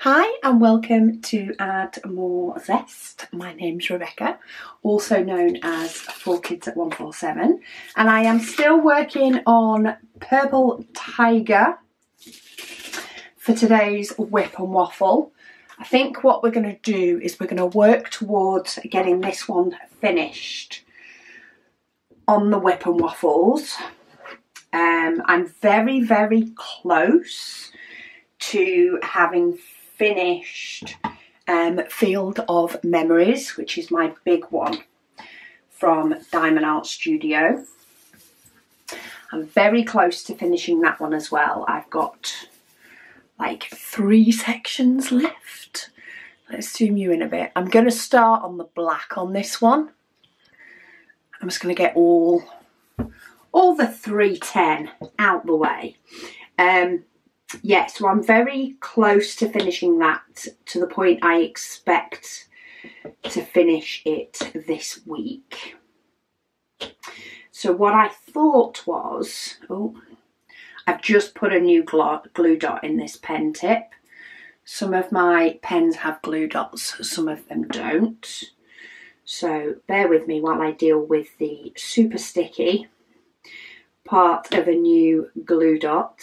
Hi and welcome to Add More Zest. My name's Rebecca, also known as 4Kids at 147, and I am still working on Purple Tiger for today's WIP and Waffle. I think what we're going to do is we're going to work towards getting this one finished on the WIP and Waffles. I'm very close to having finished Field of Memories, which is my big one from Diamond Art Studio. I'm very close to finishing that one as well. I've got like 3 sections left. Let's zoom you in a bit. I'm going to start on the black on this one. I'm just going to get all the 310 out the way. Yeah, so I'm very close to finishing that, to the point I expect to finish it this week. So what I thought was, I've just put a new glue dot in this pen tip. Some of my pens have glue dots, some of them don't. So bear with me while I deal with the super sticky part of a new glue dot.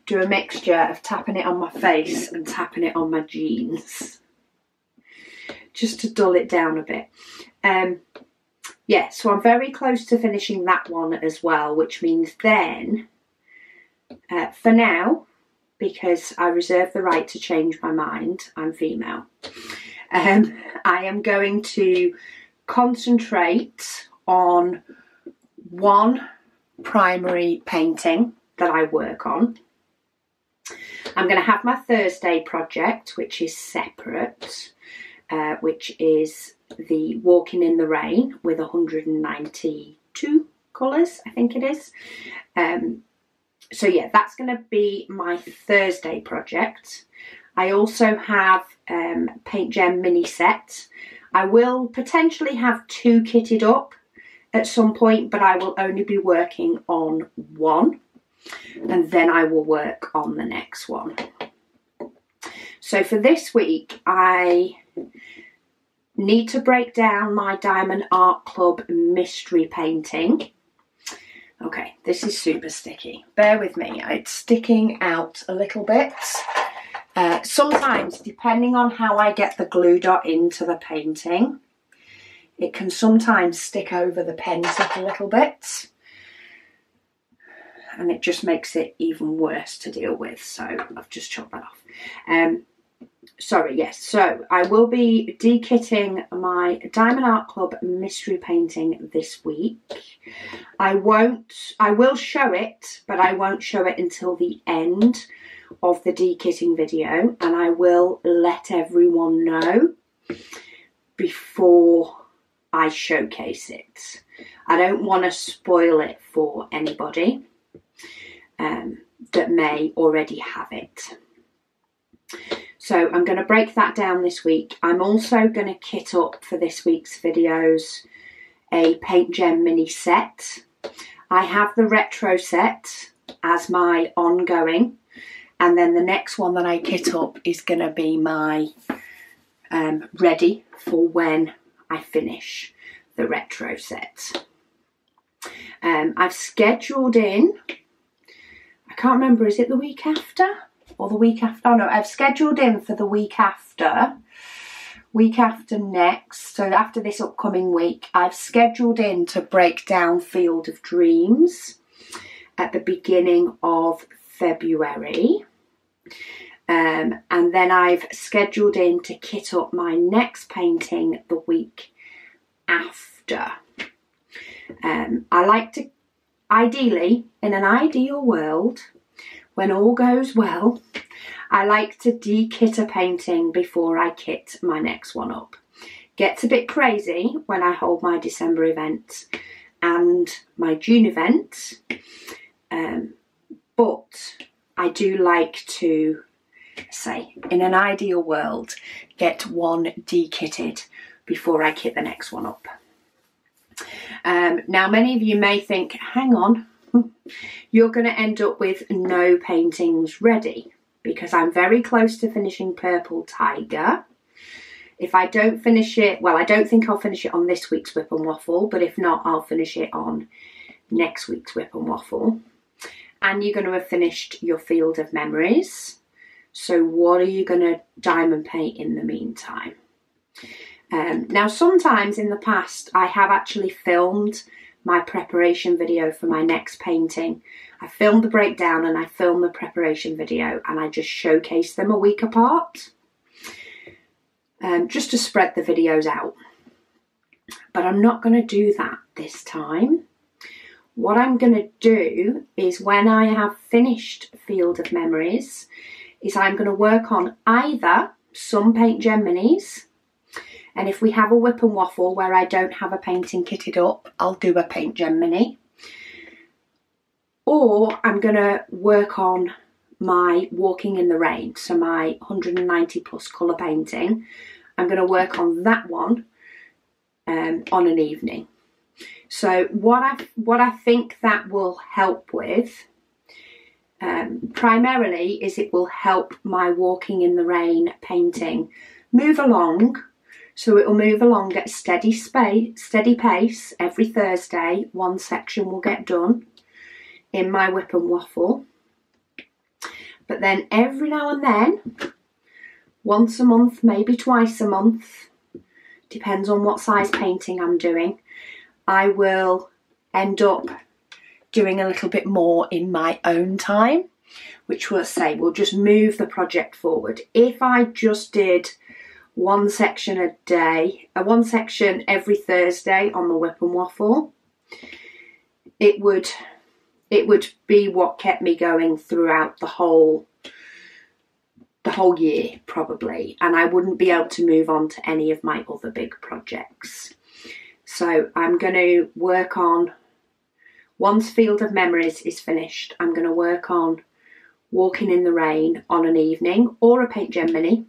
Do a mixture of tapping it on my face and tapping it on my jeans, just to dull it down a bit. Yeah, so I'm very close to finishing that one as well, which means then, for now, because I reserve the right to change my mind, I'm female, I am going to concentrate on one primary painting that I work on. I'm going to have my Thursday project, which is separate, which is the Walking in the Rain with 192 colours, I think it is. So yeah, that's going to be my Thursday project. I also have Paint Gem mini set. I will potentially have 2 kitted up at some point, but I will only be working on one. And then I will work on the next one. So for this week, I need to break down my Diamond Art Club mystery painting. Okay, this is super sticky. Bear with me, it's sticking out a little bit. Sometimes, depending on how I get the glue dot into the painting, it can sometimes stick over the pen tip a little bit. And it just makes it even worse to deal with, so I've just chopped that off. Sorry, yes, so I will be de-kitting my Diamond Art Club mystery painting this week. I will show it, but I won't show it until the end of the de-kitting video, and I will let everyone know before I showcase it. I don't want to spoil it for anybody that may already have it. So I'm going to break that down this week. I'm also going to kit up for this week's videos a Paint Gem mini set. I have the retro set as my ongoing, and then the next one that I kit up is going to be my ready for when I finish the retro set. I've scheduled in, I can't remember, is it the week after or the week after? Oh no, I've scheduled in for the week after next. So after this upcoming week, I've scheduled in to break down Field of Dreams at the beginning of February. And then I've scheduled in to kit up my next painting the week after. I like to, ideally, in an ideal world, when all goes well, I like to de-kit a painting before I kit my next one up. Gets a bit crazy when I hold my December event and my June event, but I do like to, say, in an ideal world, get one de-kitted before I kit the next one up. Now, many of you may think, hang on, you're going to end up with no paintings ready. because I'm very close to finishing Purple Tiger. If I don't finish it, well, I don't think I'll finish it on this week's WIP and Waffle, but if not, I'll finish it on next week's WIP and Waffle. And you're going to have finished your Field of Memories. So what are you going to diamond paint in the meantime? Now, sometimes in the past, I have actually filmed my preparation video for my next painting. I filmed the breakdown and I filmed the preparation video, and I just showcase them a week apart, just to spread the videos out. But I'm not going to do that this time. What I'm going to do is, when I have finished Field of Memories, is I'm going to work on either some Paint Gem Minis, and if we have a WIP and Waffle where I don't have a painting kitted up, I'll do a Paint Gem Mini. Or I'm going to work on my Walking in the Rain, so my 190 plus colour painting. I'm going to work on that one on an evening. So what I think that will help with primarily is it will help my Walking in the Rain painting move along. So it will move along at a steady pace. Every Thursday, one section will get done in my WIP and Waffle. But then every now and then, once a month, maybe twice a month, depends on what size painting I'm doing, I will end up doing a little bit more in my own time, which will say will just move the project forward. If I just did one section a day, one section every Thursday on the WIP and Waffle, it would be what kept me going throughout the whole year probably, and I wouldn't be able to move on to any of my other big projects. So I'm going to work on, once Field of Memories is finished, I'm going to work on Walking in the Rain on an evening, or a Paint Gem Mini.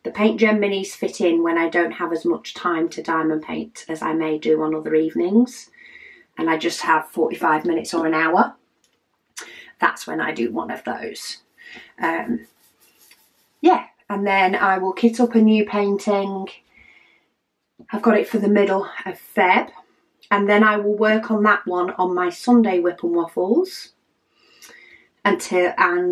The Paint Gem Minis fit in when I don't have as much time to diamond paint as I may do on other evenings, and I just have 45 minutes or an hour. That's when I do one of those. Yeah, and then I will kit up a new painting. I've got it for the middle of Feb, and then I will work on that one on my Sunday WIP and Waffles and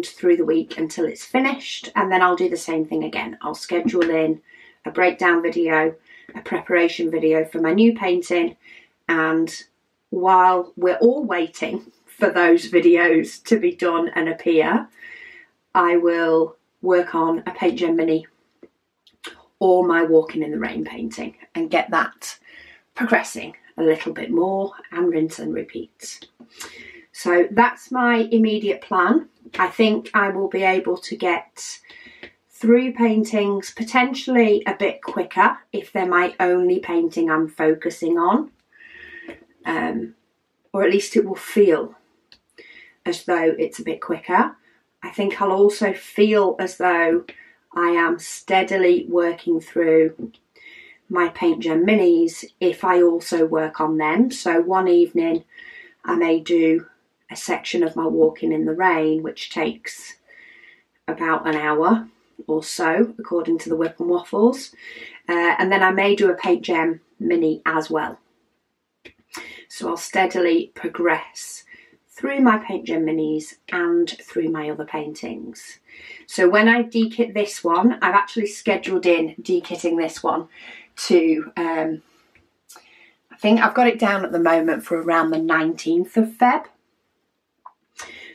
through the week until it's finished, and then I'll do the same thing again. I'll schedule in a breakdown video, a preparation video for my new painting, and while we're all waiting for those videos to be done and appear, I will work on a Paint Gem Mini or my Walking in the Rain painting and get that progressing a little bit more, and rinse and repeat. So that's my immediate plan. I think I will be able to get through paintings potentially a bit quicker if they're my only painting I'm focusing on, or at least it will feel as though it's a bit quicker. I think I'll also feel as though I am steadily working through my Paint Gem Minis if I also work on them. So one evening I may do a section of my Walking in the Rain, which takes about an hour or so according to the WIP and Waffles, and then I may do a Paint Gem Mini as well. So I'll steadily progress through my Paint Gem Minis and through my other paintings. So when I dekit this one, I've actually scheduled in dekitting this one to, I think I've got it down at the moment for around the 19th of Feb.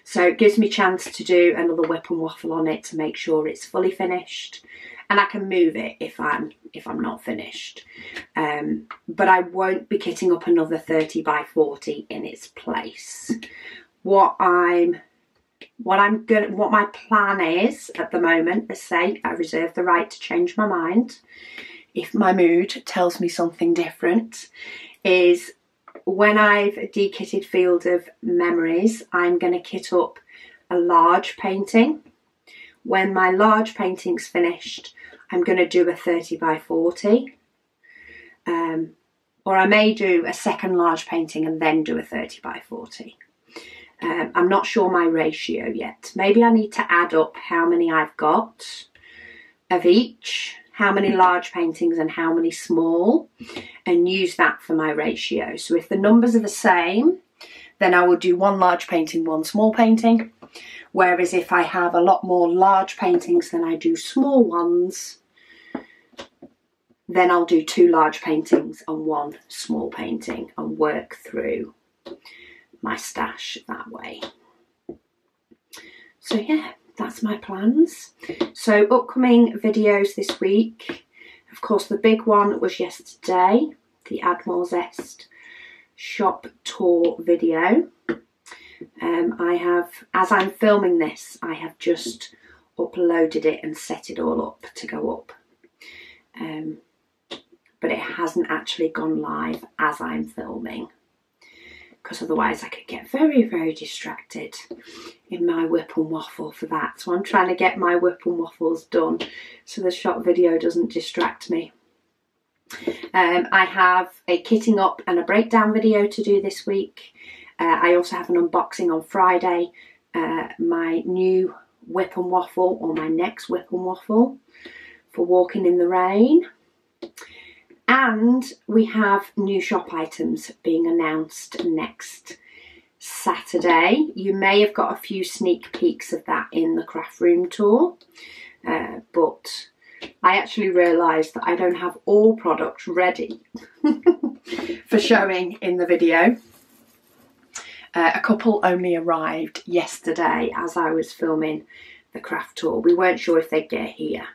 So it gives me a chance to do another WIP and Waffle on it to make sure it's fully finished, and I can move it if I'm not finished. But I won't be kitting up another 30 by 40 in its place. What my plan is at the moment, as say, I reserve the right to change my mind if my mood tells me something different, is when I've dekitted Field of Memories, I'm going to kit up a large painting. When my large painting's finished, I'm going to do a 30 by 40. Or I may do a second large painting and then do a 30 by 40. I'm not sure my ratio yet. Maybe I need to add up how many I've got of each, how many large paintings and how many small, and use that for my ratio. So if the numbers are the same, then I will do one large painting, one small painting. Whereas if I have a lot more large paintings than I do small ones, then I'll do 2 large paintings and 1 small painting and work through my stash that way. So yeah, that's my plans. So upcoming videos this week, of course the big one was yesterday, the Add More Zest shop tour video. I have, as I'm filming this, I have just uploaded it and set it all up to go up. But it hasn't actually gone live as I'm filming, because otherwise I could get very, very distracted in my WIP and Waffle for that. So I'm trying to get my WIP and Waffles done so the shop video doesn't distract me. I have a kitting up and a breakdown video to do this week. I also have an unboxing on Friday, my new WIP and Waffle, or my next WIP and Waffle for walking in the rain. And we have new shop items being announced next Saturday. You may have got a few sneak peeks of that in the craft room tour, but I actually realised that I don't have all products ready for showing in the video. A couple only arrived yesterday as I was filming the craft tour. We weren't sure if they'd get here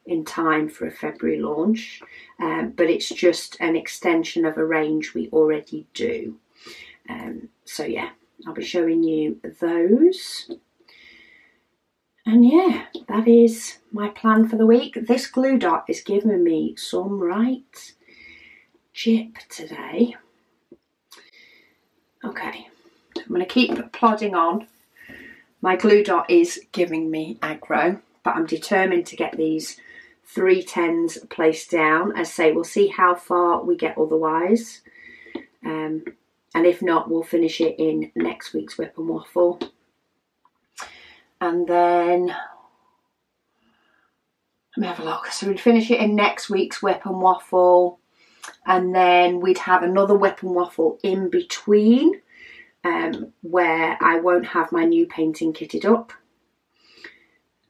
in time for a February launch, but it's just an extension of a range we already do. So yeah, I'll be showing you those. And yeah, that is my plan for the week. This glue dot is giving me some right jip today. Okay, I'm going to keep plodding on. My glue dot is giving me aggro, but I'm determined to get these 310s placed down. As I say, we'll see how far we get otherwise. And if not, we'll finish it in next week's WIP and Waffle. And then, let me have a look. So we'd finish it in next week's WIP and Waffle. And then we'd have another WIP and Waffle in between, where I won't have my new painting kitted up.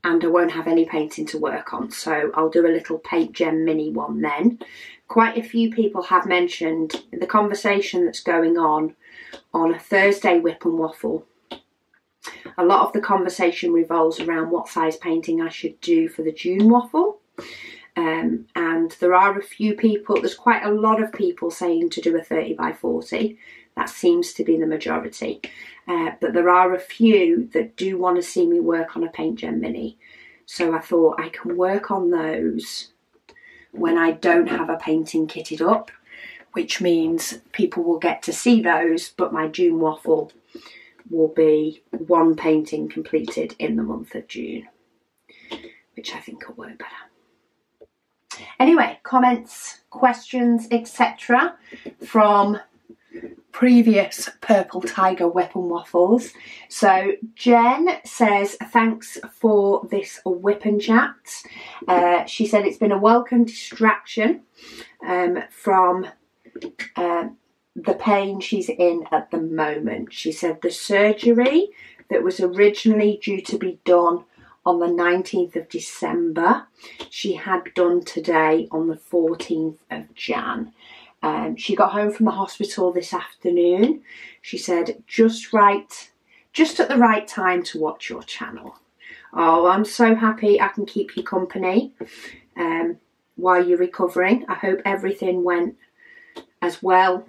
And I won't have any painting to work on, so I'll do a little Paint Gem mini one then. Quite a few people have mentioned the conversation that's going on a Thursday WIP and Waffle. A lot of the conversation revolves around what size painting I should do for the June Waffle. And there are a few people, there's quite a lot of people saying to do a 30 by 40. That seems to be the majority. But there are a few that do want to see me work on a Paint Gem mini. So I thought I can work on those when I don't have a painting kitted up, which means people will get to see those, but my June Waffle will be 1 painting completed in the month of June, which I think will work better. Anyway, comments, questions, etc. from previous Purple Tiger WIP and Waffles. So Jen says, thanks for this WIP and Chats. She said it's been a welcome distraction from the pain she's in at the moment. She said the surgery that was originally due to be done on the 19th of December, she had done today on the 14th of Jan. She got home from the hospital this afternoon. She said, just at the right time to watch your channel. Oh, I'm so happy I can keep you company while you're recovering. I hope everything went as well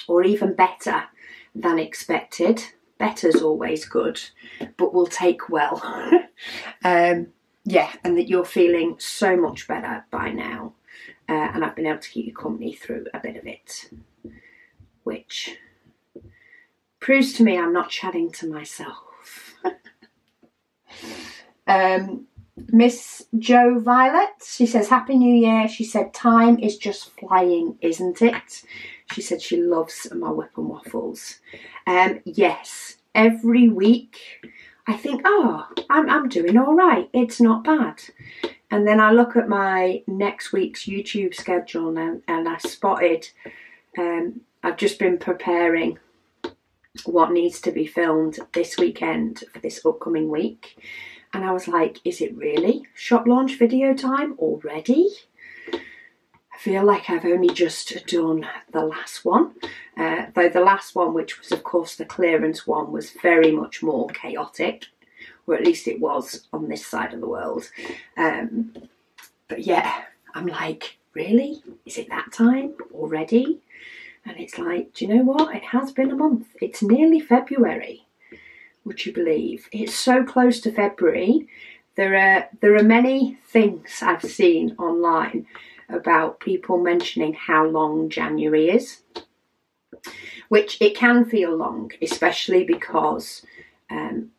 or even better than expected. Better's always good, but we'll take well. Yeah, and that you're feeling so much better by now. And I've been able to keep you company through a bit of it, which proves to me I'm not chatting to myself. Miss Jo Violet, she says, Happy New Year. She said, time is just flying, isn't it? She said she loves my WIP and waffles. Yes, every week I think, oh, I'm doing all right. It's not bad. And then I look at my next week's YouTube schedule and I spotted, I've just been preparing what needs to be filmed this weekend for this upcoming week. And I was like, is it really shop launch video time already? I feel like I've only just done the last one. Though the last one, which was of course the clearance one, was very much more chaotic. Or at least it was on this side of the world. But yeah, I'm like, really? Is it that time already? And it's like, do you know what? It has been a month. It's nearly February. Would you believe? It's so close to February. There are many things I've seen online about people mentioning how long January is, which it can feel long, especially because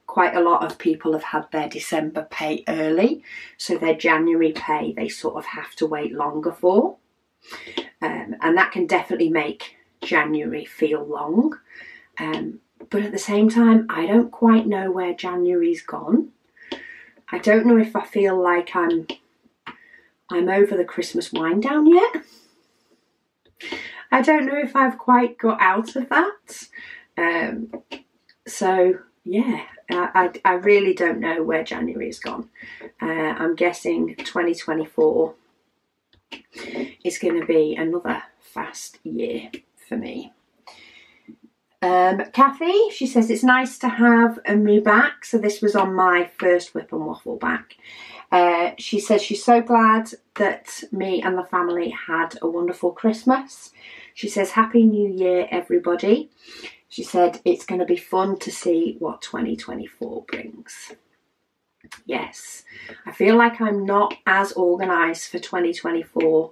quite a lot of people have had their December pay early, so their January pay they sort of have to wait longer for, and that can definitely make January feel long. But at the same time, I don't quite know where January's gone. I don't know if I feel like I'm over the Christmas wind down yet. I don't know if I've quite got out of that. So yeah, I really don't know where January's gone. I'm guessing 2024 is going to be another fast year for me. Kathy, she says it's nice to have me back. So this was on my first WIP and Waffle back. She says she's so glad that me and the family had a wonderful Christmas. She says Happy New Year everybody. She said it's going to be fun to see what 2024 brings. Yes, I feel like I'm not as organised for 2024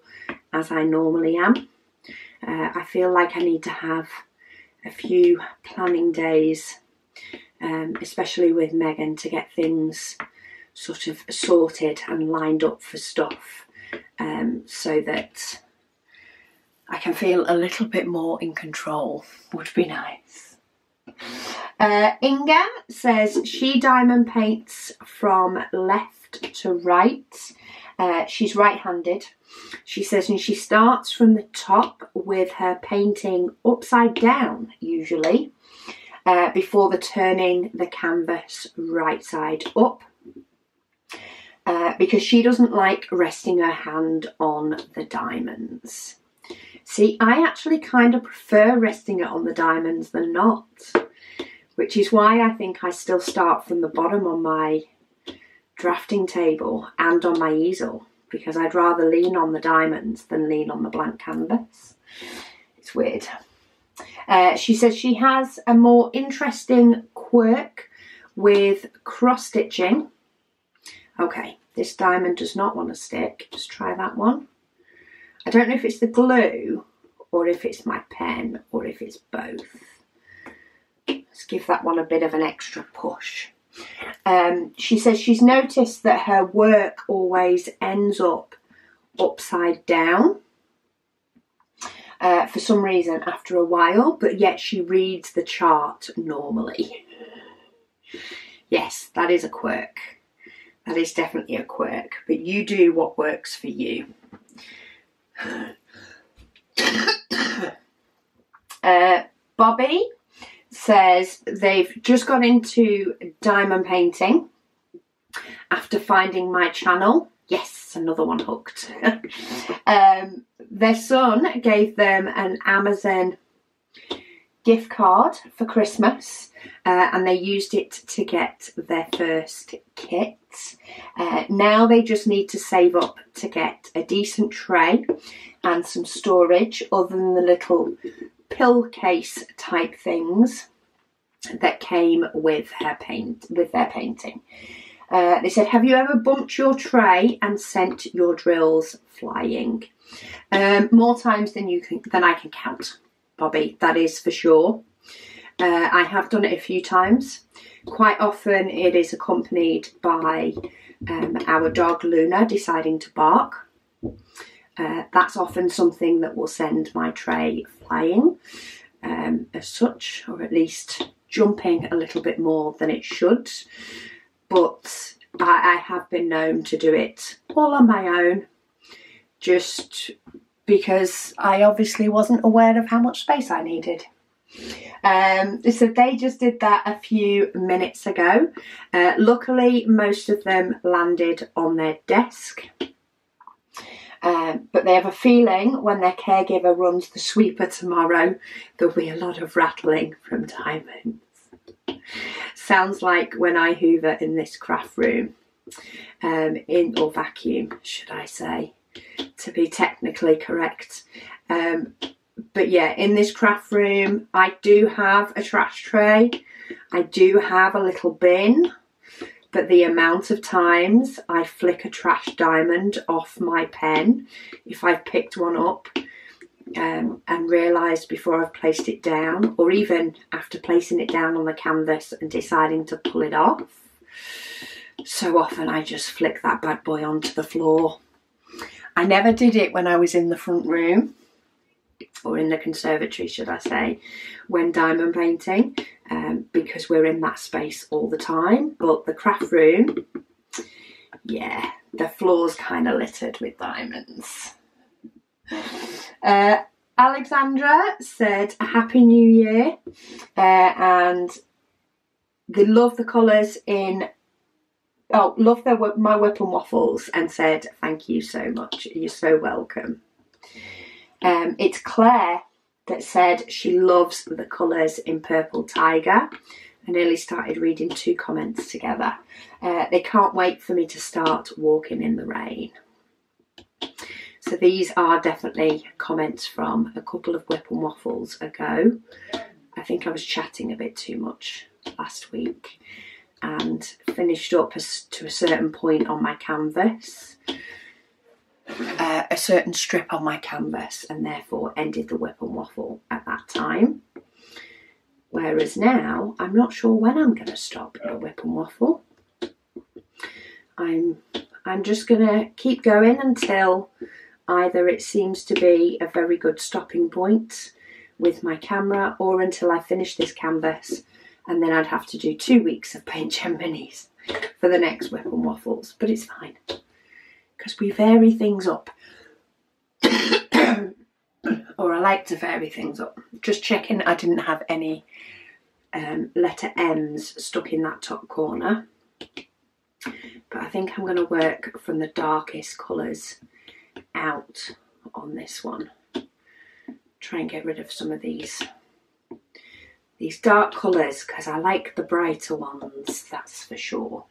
as I normally am. I feel like I need to have a few planning days, especially with Megan, to get things sort of sorted and lined up for stuff, so that I can feel a little bit more in control. Would be nice. Inga says she diamond paints from left to right. She's right-handed. She says, and she starts from the top with her painting upside down, usually, before turning the canvas right side up, because she doesn't like resting her hand on the diamonds. See, I actually kind of prefer resting it on the diamonds than not, which is why I think I still start from the bottom on my drafting table and on my easel, because I'd rather lean on the diamonds than lean on the blank canvas. It's weird. She says she has a more interesting quirk with cross stitching. Okay, this diamond does not want to stick. Just try that one. I don't know if it's the glue or if it's my pen or if it's both. Let's give that one a bit of an extra push. She says she's noticed that her work always ends up upside down for some reason after a while, but yet she reads the chart normally. Yes, that is a quirk. That is definitely a quirk, but you do what works for you. Bobby says they've just got into diamond painting after finding my channel. Yes, another one hooked. Their son gave them an Amazon gift card for Christmas, and they used it to get their first kit. Now they just need to save up to get a decent tray and some storage other than the little pill case type things that came with their painting. They said, have you ever bumped your tray and sent your drills flying? More times than I can count, Bobby, that is for sure. I have done it a few times. Quite often it is accompanied by our dog Luna deciding to bark. That's often something that will send my tray flying as such, or at least jumping a little bit more than it should. But I have been known to do it all on my own, just because I obviously wasn't aware of how much space I needed. So they just did that a few minutes ago. Luckily, most of them landed on their desk. But they have a feeling when their caregiver runs the sweeper tomorrow, there'll be a lot of rattling from diamonds. Sounds like when I hoover in this craft room, or vacuum, should I say, to be technically correct. But yeah, in this craft room, I do have a trash tray. I do have a little bin. But the amount of times I flick a trash diamond off my pen, if I've picked one up and realised before I've placed it down, or even after placing it down on the canvas and deciding to pull it off, so often I just flick that bad boy onto the floor. I never did it when I was in the front room, or in the conservatory, should I say, when diamond painting, because we're in that space all the time. But the craft room, yeah, the floor's kind of littered with diamonds. Alexandra said Happy New Year, and they love the colours in, love my WIP and Waffles, and said thank you so much, you're so welcome. It's Claire that said she loves the colours in Purple Tiger. I nearly started reading 2 comments together. They can't wait for me to start walking in the rain. So these are definitely comments from a couple of WIP and Waffles ago. I think I was chatting a bit too much last week and finished up to a certain point on my canvas. A certain strip on my canvas, and therefore ended the WIP and Waffle at that time. Whereas now, I'm not sure when I'm going to stop the WIP and Waffle. I'm just going to keep going until either it seems to be a very good stopping point with my camera, or until I finish this canvas, and then I'd have to do 2 weeks of Paint Gen Minis for the next WIP and Waffles. But it's fine, because we vary things up. Or I like to vary things up. Just checking I didn't have any letter M's stuck in that top corner. But I think I'm going to work from the darkest colours out on this one. Try and get rid of some of these dark colours, because I like the brighter ones, that's for sure.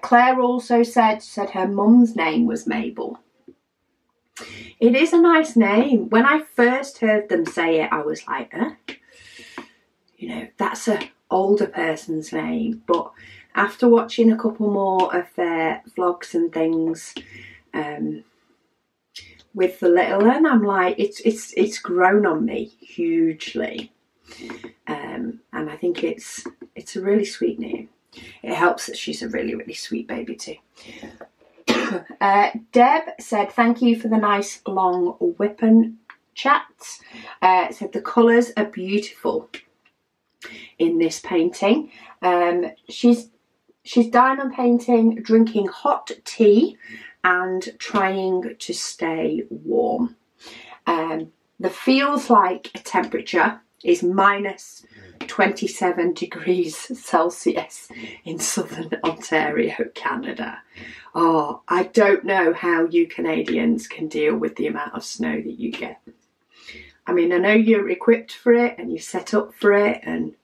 Claire also said her mum's name was Mabel. It is a nice name. When I first heard them say it, I was like, you know, that's an older person's name. But after watching a couple more of their vlogs and things with the little one, I'm like, it's grown on me hugely. And I think it's a really sweet name. It helps that she's a really, really sweet baby too. Deb said, thank you for the nice long WIP chats. Said the colours are beautiful in this painting. She's diamond painting, drinking hot tea and trying to stay warm. The feels like temperature is minus 27 degrees Celsius in southern Ontario, Canada. Oh, I don't know how you Canadians can deal with the amount of snow that you get. I mean, I know you're equipped for it and you're set up for it, and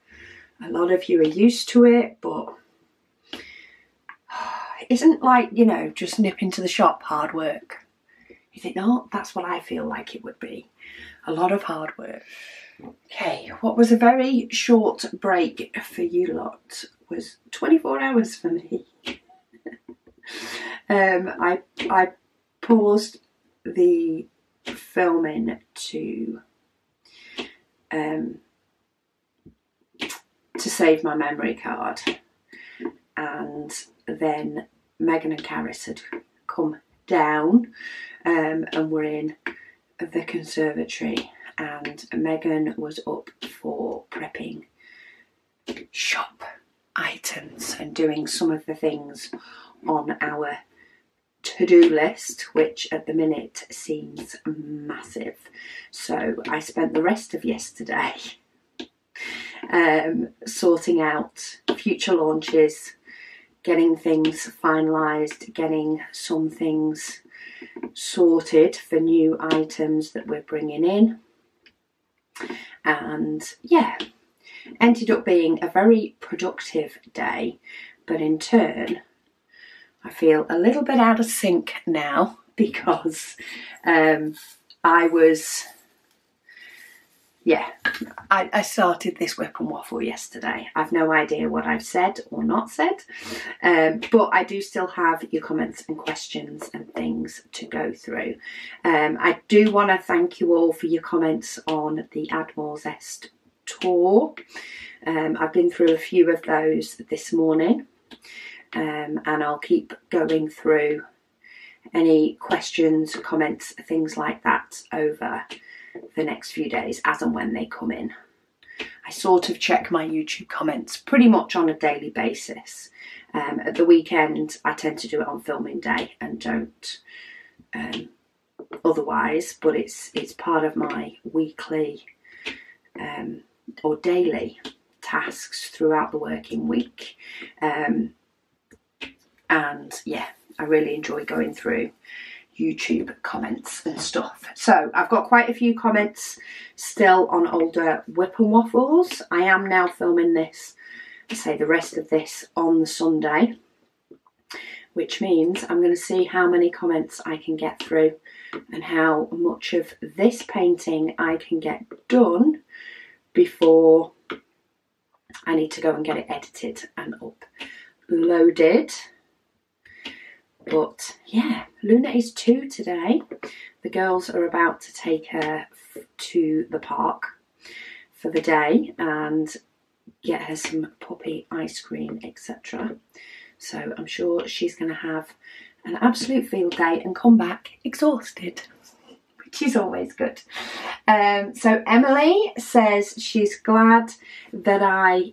a lot of you are used to it, but it isn't like, you know, just nipping to the shop hard work. You think, no, that's what I feel like it would be. A lot of hard work. Okay, what was a very short break for you lot was 24 hours for me. I paused the filming to save my memory card, and then Megan and Caris had come down and we're in the conservatory, and Megan was up for prepping shop items and doing some of the things on our to-do list, which at the minute seems massive. So I spent the rest of yesterday sorting out future launches, getting things finalised, getting some things sorted for new items that we're bringing in. And yeah, ended up being a very productive day, but in turn I feel a little bit out of sync now because I started this WIP and Waffle yesterday. I've no idea what I've said or not said, but I do still have your comments and questions and things to go through. I do want to thank you all for your comments on the Add More Zest tour. I've been through a few of those this morning, and I'll keep going through any questions, comments, things like that over the next few days as and when they come in. I sort of check my YouTube comments pretty much on a daily basis. At the weekend I tend to do it on filming day and don't otherwise, but it's part of my weekly or daily tasks throughout the working week. And yeah, I really enjoy going through YouTube comments and stuff. So I've got quite a few comments still on older WIP and Waffles. I am now filming this, say the rest of this on the Sunday, which means I'm going to see how many comments I can get through and how much of this painting I can get done before I need to go and get it edited and uploaded. But yeah, Luna is 2 today. The girls are about to take her to the park for the day and get her some puppy ice cream, etc. So I'm sure she's going to have an absolute field day and come back exhausted, which is always good. So Emily says she's glad that I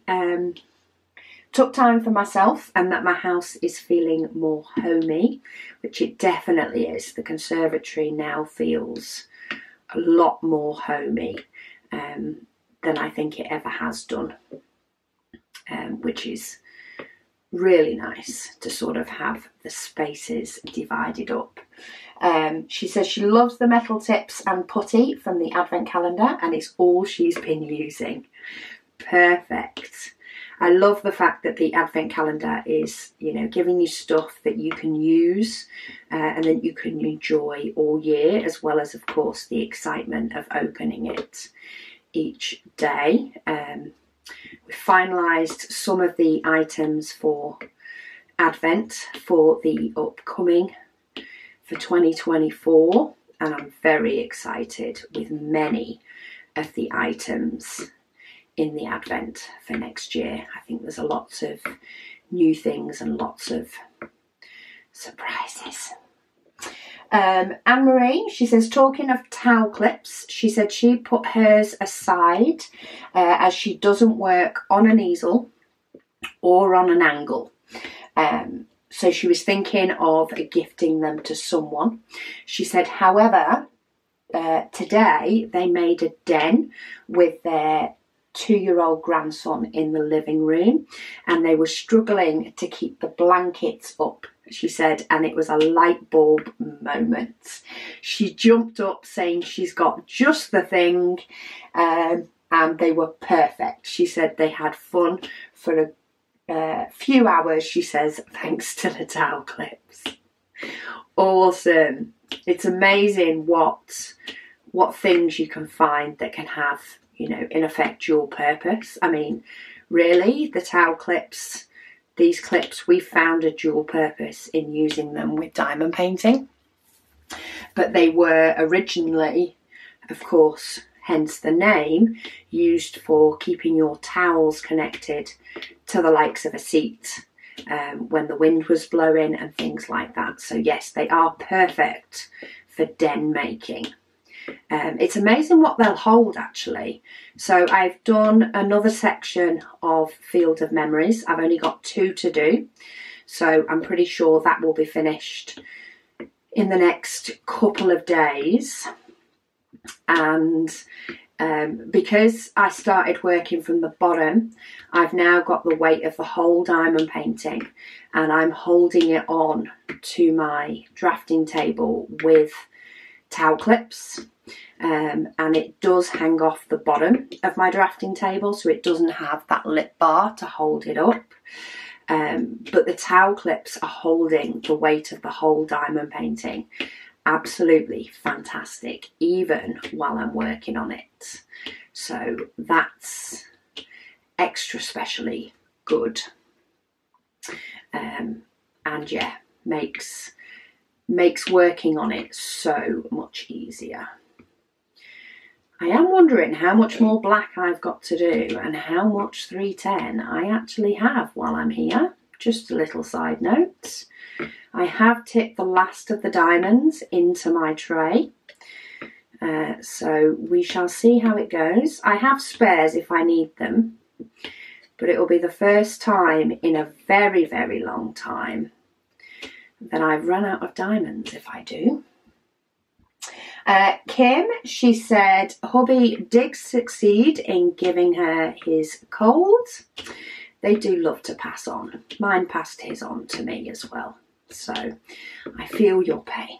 took time for myself and that my house is feeling more homey, which it definitely is. The conservatory now feels a lot more homey than I think it ever has done, which is really nice to sort of have the spaces divided up. She says she loves the metal tips and putty from the advent calendar and it's all she's been using. Perfect. I love the fact that the advent calendar is, you know, giving you stuff that you can use and that you can enjoy all year, as well as, of course, the excitement of opening it each day. We finalised some of the items for Advent for the upcoming for 2024, and I'm very excited with many of the items in the Advent for next year. I think there's a lot of new things and lots of surprises. Anne-Marie, she says, talking of towel clips, she said she put hers aside as she doesn't work on an easel or on an angle. So she was thinking of gifting them to someone. She said, however, today they made a den with their 2-year-old grandson in the living room and they were struggling to keep the blankets up, she said, and it was a light bulb moment. She jumped up saying she's got just the thing, and they were perfect. She said they had fun for a few hours, she says, thanks to the towel clips. Awesome. It's amazing what things you can find that can have, you know, in effect dual purpose. I mean, really, the towel clips, these clips, we found a dual purpose in using them with diamond painting. But they were originally, of course, hence the name, used for keeping your towels connected to the likes of a seat when the wind was blowing and things like that. So yes, they are perfect for den making. It's amazing what they'll hold actually. So I've done another section of Field of Memories. I've only got 2 to do, so I'm pretty sure that will be finished in the next couple of days. And because I started working from the bottom, I've now got the weight of the whole diamond painting, and I'm holding it on to my drafting table with towel clips. And it does hang off the bottom of my drafting table, so it doesn't have that lip bar to hold it up. But the towel clips are holding the weight of the whole diamond painting. Absolutely fantastic, even while I'm working on it. So that's extra specially good. And yeah, makes working on it so much easier. I am wondering how much more black I've got to do and how much 310 I actually have while I'm here. Just a little side note. I have tipped the last of the diamonds into my tray. So we shall see how it goes. I have spares if I need them, but it will be the first time in a very, very long time that I've run out of diamonds if I do. Kim, she said hubby did succeed in giving her his colds. They do love to pass on. Mine passed his on to me as well. So I feel your pain.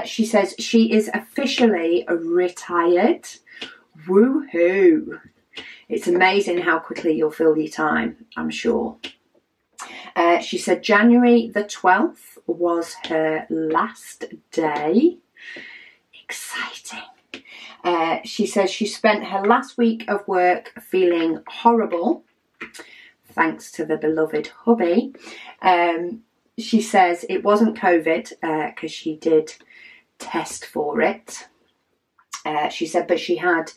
She says she is officially retired. Woohoo! It's amazing how quickly you'll fill your time, I'm sure. She said January the 12th was her last day. Exciting. She says she spent her last week of work feeling horrible, thanks to the beloved hubby. She says it wasn't COVID because she did test for it. She said, but she had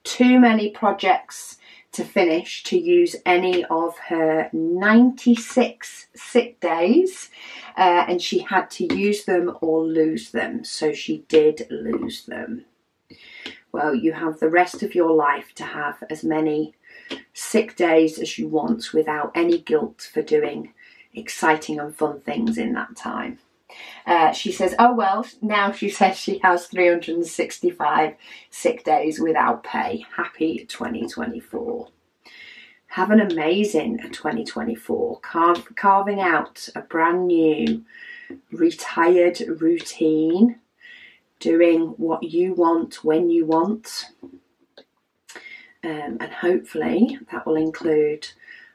too many projects to finish to use any of her 96 sick days, and she had to use them or lose them. So she did lose them. Well, you have the rest of your life to have as many sick days as you want without any guilt for doing exciting and fun things in that time. She says, oh well, now she says she has 365 sick days without pay. Happy 2024. Have an amazing 2024. Carving out a brand new retired routine. Doing what you want when you want. And hopefully that will include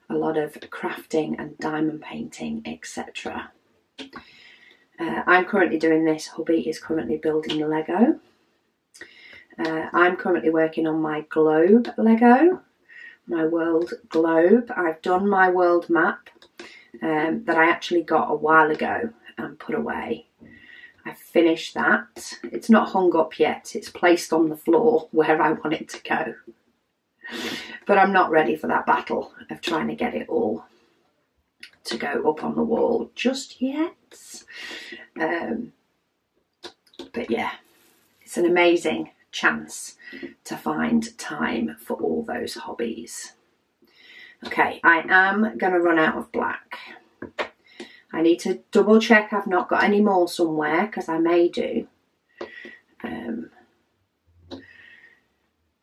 a lot of crafting and diamond painting, etc. I'm currently doing this. Hubby is currently building Lego. I'm currently working on my globe Lego, my world globe. I've done my world map that I actually got a while ago and put away. I finished that. It's not hung up yet. It's placed on the floor where I want it to go. But I'm not ready for that battle of trying to get it all to go up on the wall just yet. But yeah, it's an amazing chance to find time for all those hobbies. Okay, I am going to run out of black. I need to double check I've not got any more somewhere, because I may do.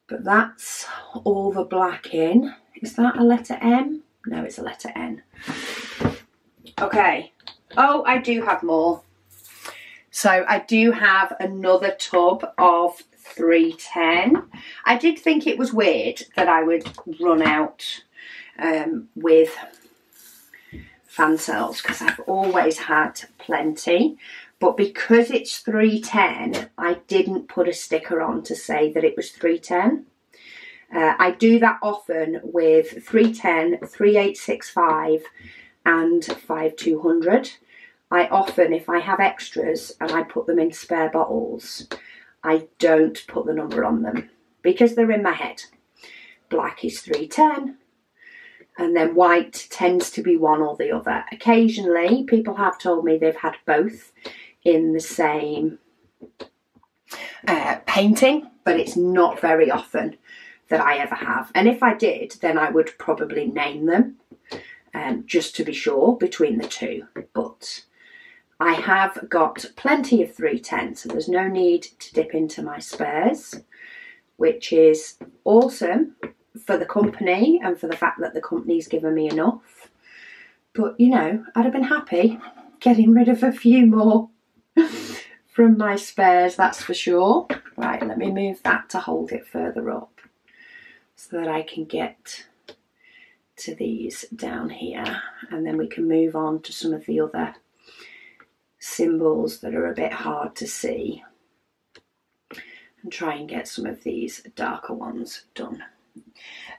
But that's all the black in. Is that a letter M? No, it's a letter N. Okay. Oh, I do have more. So I do have another tub of 310. I did think it was weird that I would run out with fan cells, because I've always had plenty. But because it's 310, I didn't put a sticker on to say that it was 310. I do that often with 310, 3865 and 5200. I often, if I have extras and I put them in spare bottles, I don't put the number on them because they're in my head. Black is 310 and then white tends to be one or the other. Occasionally, people have told me they've had both in the same painting, but it's not very often that I ever have. And if I did, then I would probably name them just to be sure between the two. But I have got plenty of 310, so there's no need to dip into my spares, which is awesome for the company and for the fact that the company's given me enough. But, you know, I'd have been happy getting rid of a few more from my spares, that's for sure. Right, let me move that to hold it further up so that I can get to these down here, and then we can move on to some of the other symbols that are a bit hard to see and try and get some of these darker ones done.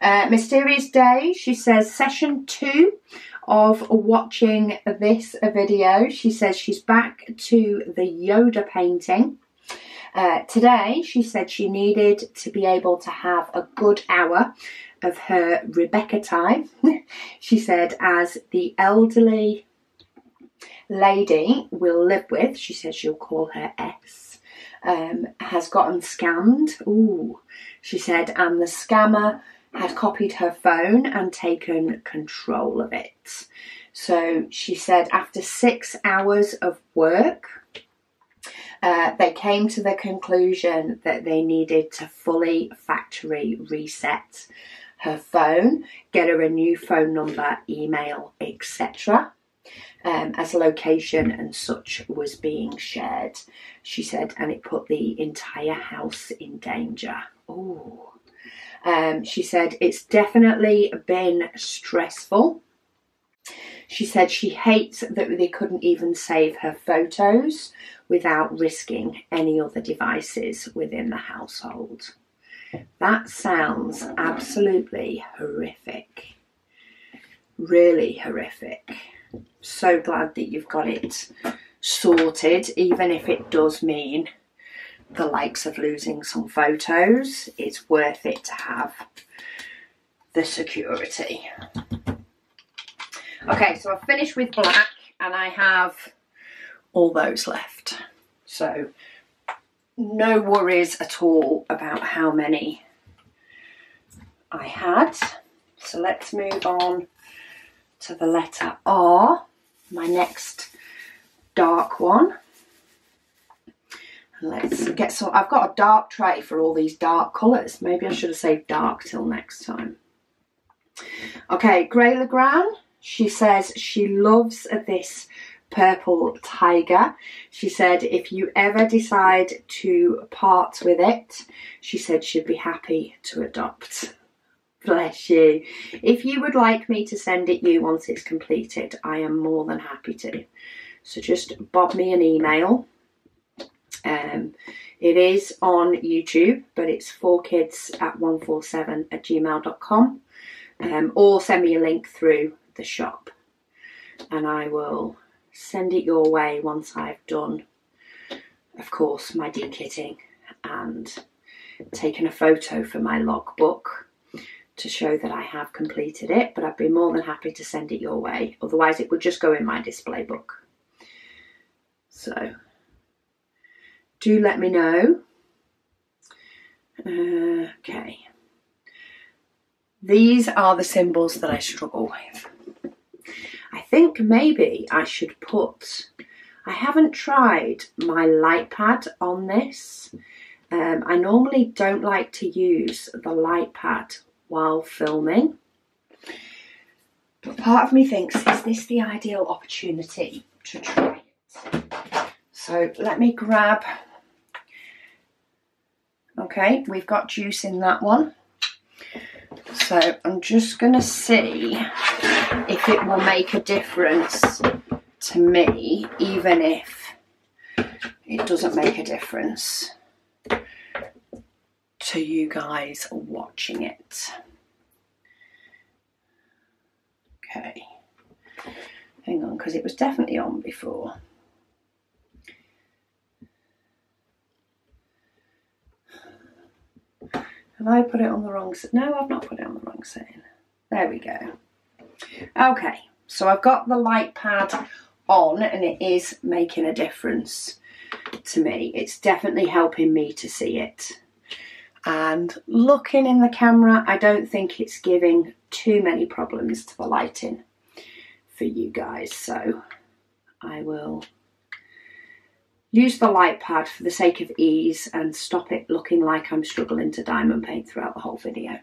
Mysterious Day, she says session 2 of watching this video. She says she's back to the Yoda painting. Today she said she needed to be able to have a good hour of her Rebecca time. She said as the elderly lady we'll live with, she says she'll call her S, has gotten scammed. Ooh, she said, and the scammer had copied her phone and taken control of it. So she said after 6 hours of work, they came to the conclusion that they needed to fully factory reset her phone, get her a new phone number, email, etc. As location and such was being shared, she said, and it put the entire house in danger. Ooh. She said it's definitely been stressful. She said she hates that they couldn't even save her photos without risking any other devices within the household. That sounds absolutely horrific. Really horrific. So glad that you've got it sorted, even if it does mean the likes of losing some photos. It's worth it to have the security. Okay, so I've finished with black and I have all those left. So no worries at all about how many I had. So let's move on to the letter R, my next dark one. Let's get some. I've got a dark tray for all these dark colours. Maybe I should have saved dark till next time. Okay, Grey Legrand. She says she loves this purple tiger. She said if you ever decide to part with it, she said she'd be happy to adopt. Bless you. If you would like me to send it you once it's completed, I am more than happy to. So just bob me an email. It is on YouTube, but it's 4kids@147@gmail.com, or send me a link through the shop and I will send it your way once I've done, of course, my dekitting and taken a photo for my logbook to show that I have completed it. But I'd be more than happy to send it your way, otherwise it would just go in my display book. So do let me know. Okay. These are the symbols that I struggle with. I think maybe I should put, I haven't tried my light pad on this. I normally don't like to use the light pad while filming. But part of me thinks, is this the ideal opportunity to try it? So let me grab. Okay, we've got juice in that one. So I'm just going to see if it will make a difference to me, even if it doesn't make a difference to you guys watching it. Okay, hang on, because it was definitely on before. Have I put it on the wrong setting? No, I've not put it on the wrong setting. There we go. Okay, so I've got the light pad on and it is making a difference to me. It's definitely helping me to see it. And looking in the camera, I don't think it's giving too many problems to the lighting for you guys. So I will use the light pad for the sake of ease and stop it looking like I'm struggling to diamond paint throughout the whole video.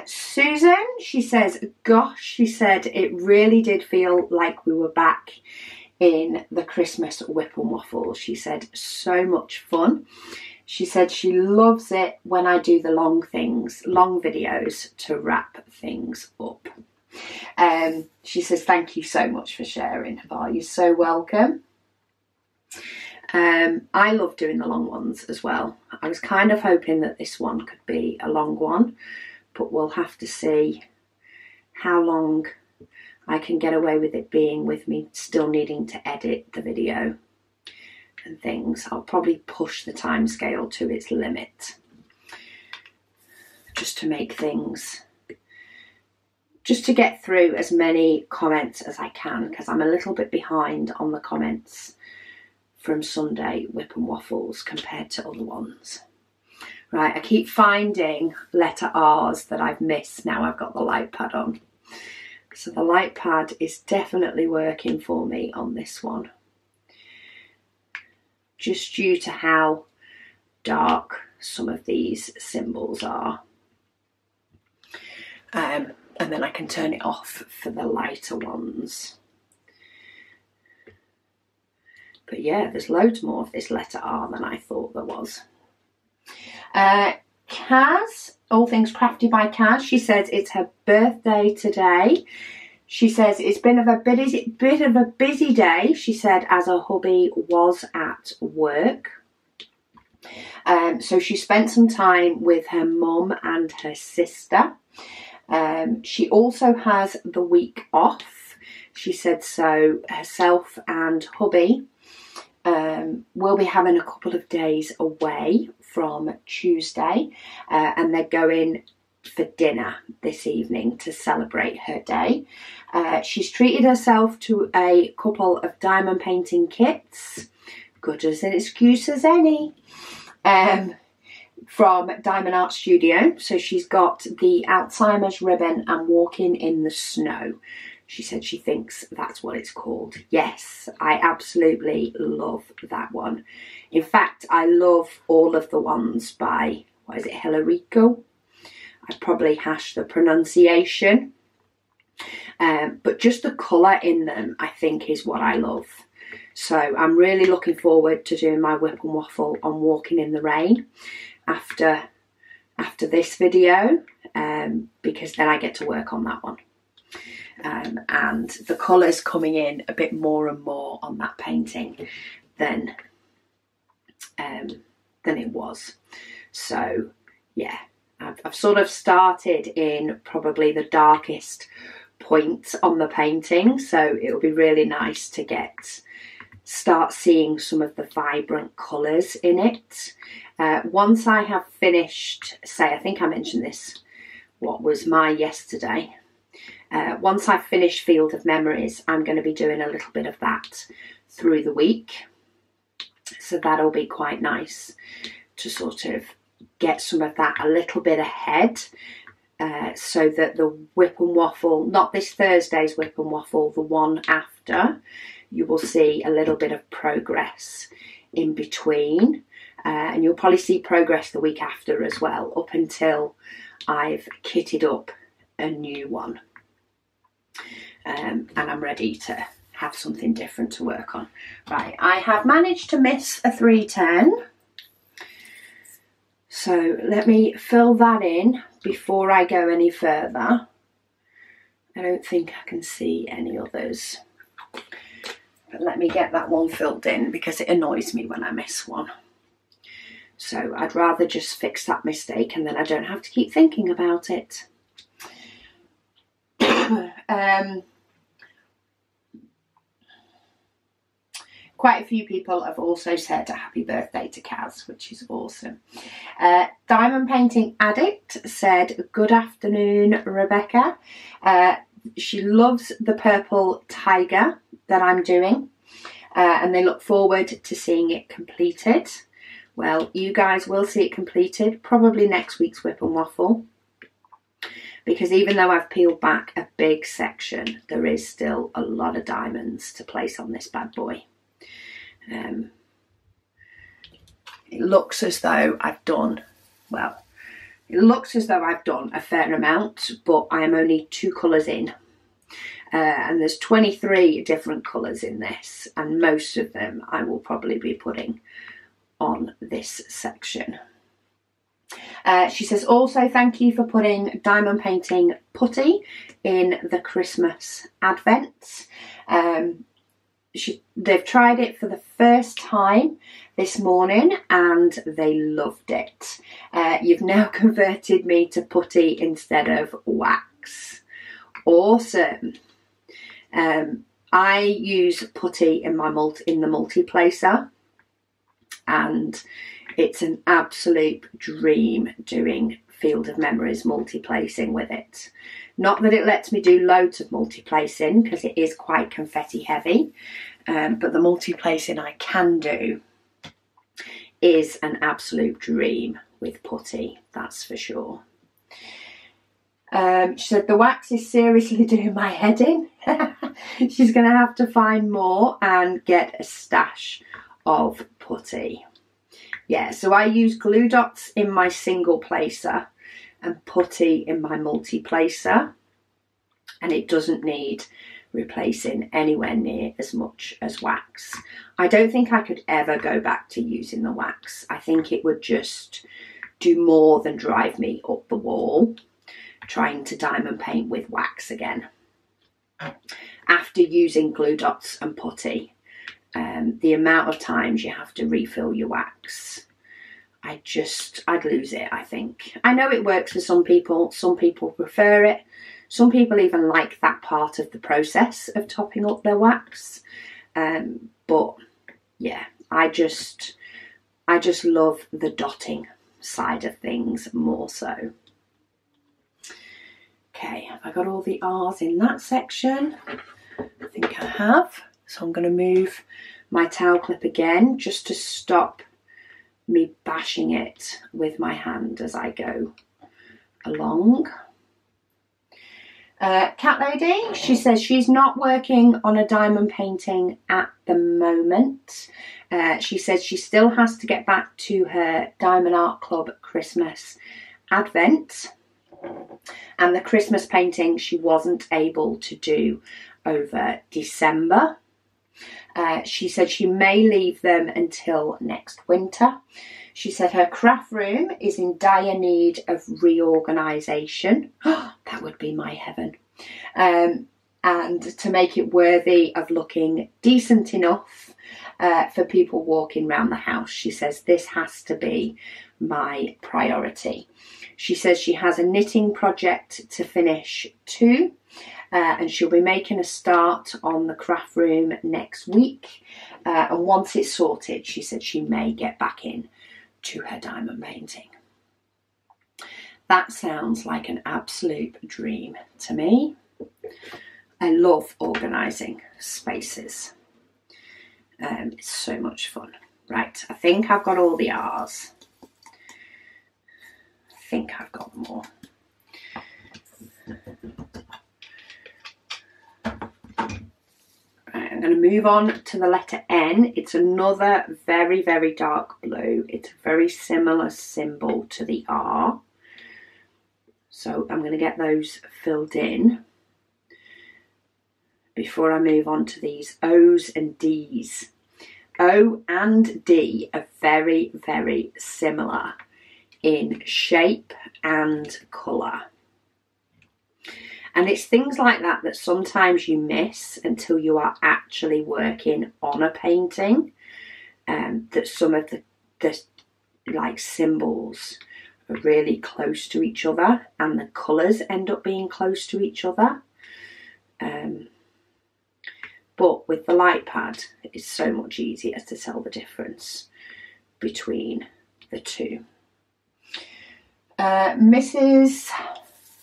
Susan, she says, gosh, she said it really did feel like we were back in the Christmas WIP and Waffle. She said so much fun. She said she loves it when I do the long videos to wrap things up. She says thank you so much for sharing. Oh, you're so welcome. I love doing the long ones as well. I was kind of hoping that this one could be a long one, but we'll have to see how long I can get away with it being, with me still needing to edit the video and things. I'll probably push the time scale to its limit just to make things, just to get through as many comments as I can, because I'm a little bit behind on the comments from Sunday WIP and Waffles compared to other ones. Right, I keep finding letter R's that I've missed now I've got the light pad on. So the light pad is definitely working for me on this one, just due to how dark some of these symbols are. And then I can turn it off for the lighter ones. But yeah, there's loads more of this letter R than I thought there was. Kaz, All Things Crafty by Kaz, she says it's her birthday today. She says it's been a bit of a busy day, she said, as her hubby was at work. So she spent some time with her mum and her sister. She also has the week off. She said so herself and hubby will be having a couple of days away from Tuesday, and they're going for dinner this evening to celebrate her day. She's treated herself to a couple of diamond painting kits, good as an excuse as any, from Diamond Art Studio. So she's got the Alzheimer's ribbon and Walking in the Snow. She said she thinks that's what it's called. Yes, I absolutely love that one. In fact, I love all of the ones by, what is it, Hilarico? I probably hashed the pronunciation. But just the colour in them, I think, is what I love. So I'm really looking forward to doing my WIP and Waffle on Walking in the Rain after this video, because then I get to work on that one. And the colours coming in a bit more and more on that painting than it was. So yeah, I've sort of started in probably the darkest point on the painting, so it'll be really nice to start seeing some of the vibrant colours in it. Once I have finished, say, I think I mentioned this, what was my yesterday. Once I've finished Field of Memories, I'm going to be doing a little bit of that through the week. So that'll be quite nice to sort of get some of that a little bit ahead, so that the WIP and Waffle, not this Thursday's WIP and Waffle, the one after, you will see a little bit of progress in between. And you'll probably see progress the week after as well, up until I've kitted up a new one. And I'm ready to have something different to work on. Right, I have managed to miss a 310. So let me fill that in before I go any further. I don't think I can see any others. But let me get that one filled in because it annoys me when I miss one. So I'd rather just fix that mistake and then I don't have to keep thinking about it. quite a few people have also said a happy birthday to Kaz, which is awesome. Diamond Painting Addict said, good afternoon, Rebecca. She loves the purple tiger that I'm doing, and they look forward to seeing it completed. Well, you guys will see it completed probably next week's WIP and Waffle, because even though I've peeled back a big section, there is still a lot of diamonds to place on this bad boy. It looks as though I've done, well, it looks as though I've done a fair amount, but I am only 2 colours in. And there's 23 different colours in this, and most of them I will probably be putting on this section. She says, also thank you for putting Diamond Painting Putty in the Christmas Advent. They've tried it for the first time this morning and they loved it. You've now converted me to putty instead of wax. Awesome. I use putty in my the multi-placer, and it's an absolute dream doing Field of Memories multi-placing with it. Not that it lets me do loads of multi-placing because it is quite confetti heavy, but the multi-placing I can do is an absolute dream with putty, that's for sure. She said, the wax is seriously doing my head in. She's going to have to find more and get a stash of putty. Yeah, so I use glue dots in my single placer and putty in my multi-placer, and it doesn't need replacing anywhere near as much as wax. I don't think I could ever go back to using the wax. I think it would just do more than drive me up the wall trying to diamond paint with wax again. After using glue dots and putty, the amount of times you have to refill your wax, I'd lose it, I think. I know it works for some people prefer it, some people even like that part of the process of topping up their wax, but yeah, I just love the dotting side of things more so. Okay, have I got all the R's in that section? I think I have. So I'm going to move my towel clip again just to stop me bashing it with my hand as I go along. Cat Lady, she says she's not working on a diamond painting at the moment. She says she still has to get back to her Diamond Art Club Christmas Advent, and the Christmas painting she wasn't able to do over December. She said she may leave them until next winter. She said her craft room is in dire need of reorganisation. That would be my heaven. And to make it worthy of looking decent enough for people walking around the house. She says this has to be my priority. She says she has a knitting project to finish too, and she'll be making a start on the craft room next week. And once it's sorted, she said she may get back in to her diamond painting. That sounds like an absolute dream to me. I love organising spaces. It's so much fun. Right, I think I've got all the R's. I think I've got more. Right, I'm going to move on to the letter N. It's another very, very dark blue. It's a very similar symbol to the R. So I'm going to get those filled in before I move on to these O's and D's. O and D are very, very similar in shape and colour. And it's things like that that sometimes you miss until you are actually working on a painting, that some of the like symbols are really close to each other and the colours end up being close to each other. but with the light pad it's so much easier to tell the difference between the two. Mrs.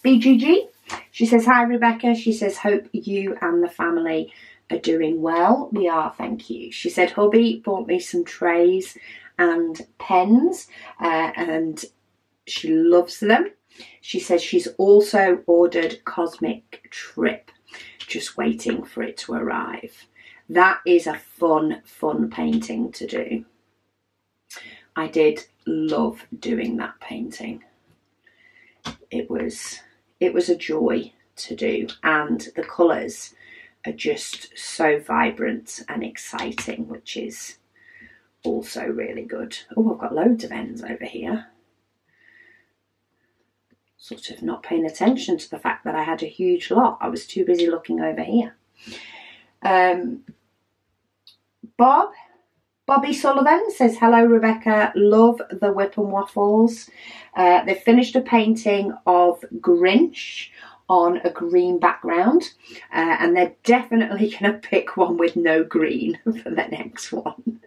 BGG, she says, hi Rebecca. She says, hope you and the family are doing well. We are, thank you. She said, hubby bought me some trays and pens and she loves them. She says she's also ordered Cosmic Trip, just waiting for it to arrive. That is a fun painting to do. I did love doing that painting. It was a joy to do, and the colours are just so vibrant and exciting, which is also really good. Oh, I've got loads of ends over here. Sort of not paying attention to the fact that I had a huge lot. I was too busy looking over here. Bobby Sullivan says, hello Rebecca, love the WIP and Waffles. They've finished a painting of Grinch on a green background, and they're definitely going to pick one with no green for the next one.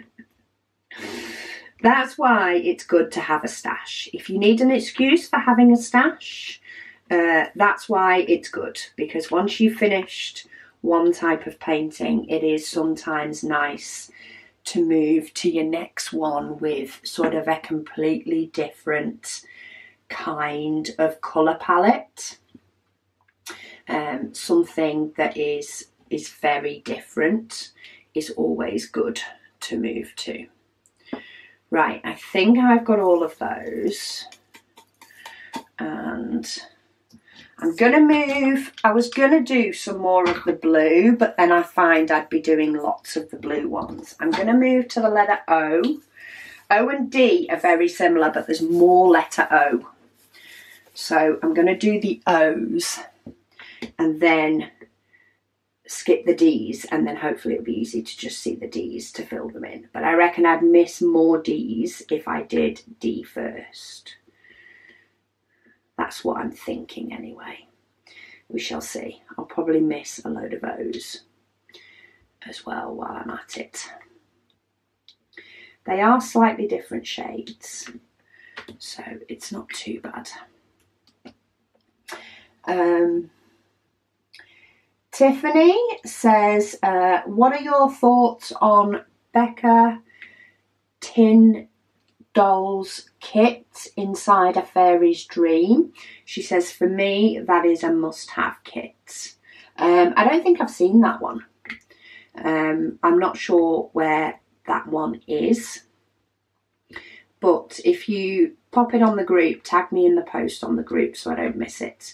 That's why it's good to have a stash. If you need an excuse for having a stash, that's why it's good, because once you've finished one type of painting, it is sometimes nice to move to your next one with sort of a completely different kind of colour palette. Something that is very different is always good to move to. Right, I think I've got all of those, and I'm going to move. I was going to do some more of the blue, but then I find I'd be doing lots of the blue ones. I'm going to move to the letter O. O and D are very similar, but there's more letter O. So I'm going to do the O's and then skip the D's, and then hopefully it'll be easy to just see the D's to fill them in. But I reckon I'd miss more D's if I did D first. That's what I'm thinking anyway. We shall see. I'll probably miss a load of O's as well while I'm at it. They are slightly different shades, so it's not too bad. Tiffany says, what are your thoughts on Becca Tyndall's kit inside a fairy's dream? She says, for me, that is a must-have kit. I don't think I've seen that one. I'm not sure where that one is. But if you pop it on the group, tag me in the post on the group so I don't miss it.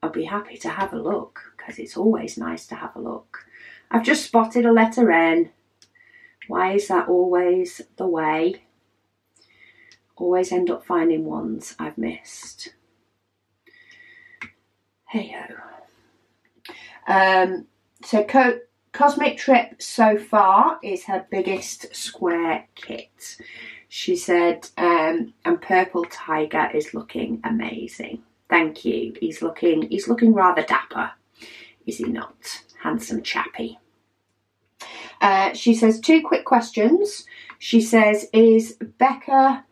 I'll be happy to have a look, because it's always nice to have a look. I've just spotted a letter N. Why is that always the way? Always end up finding ones I've missed. Hey ho. So Cosmic Trip so far is her biggest square kit. She said, and Purple Tiger is looking amazing. Thank you. He's looking rather dapper, is he not? Handsome chappy. She says, 2 quick questions. She says, is Becca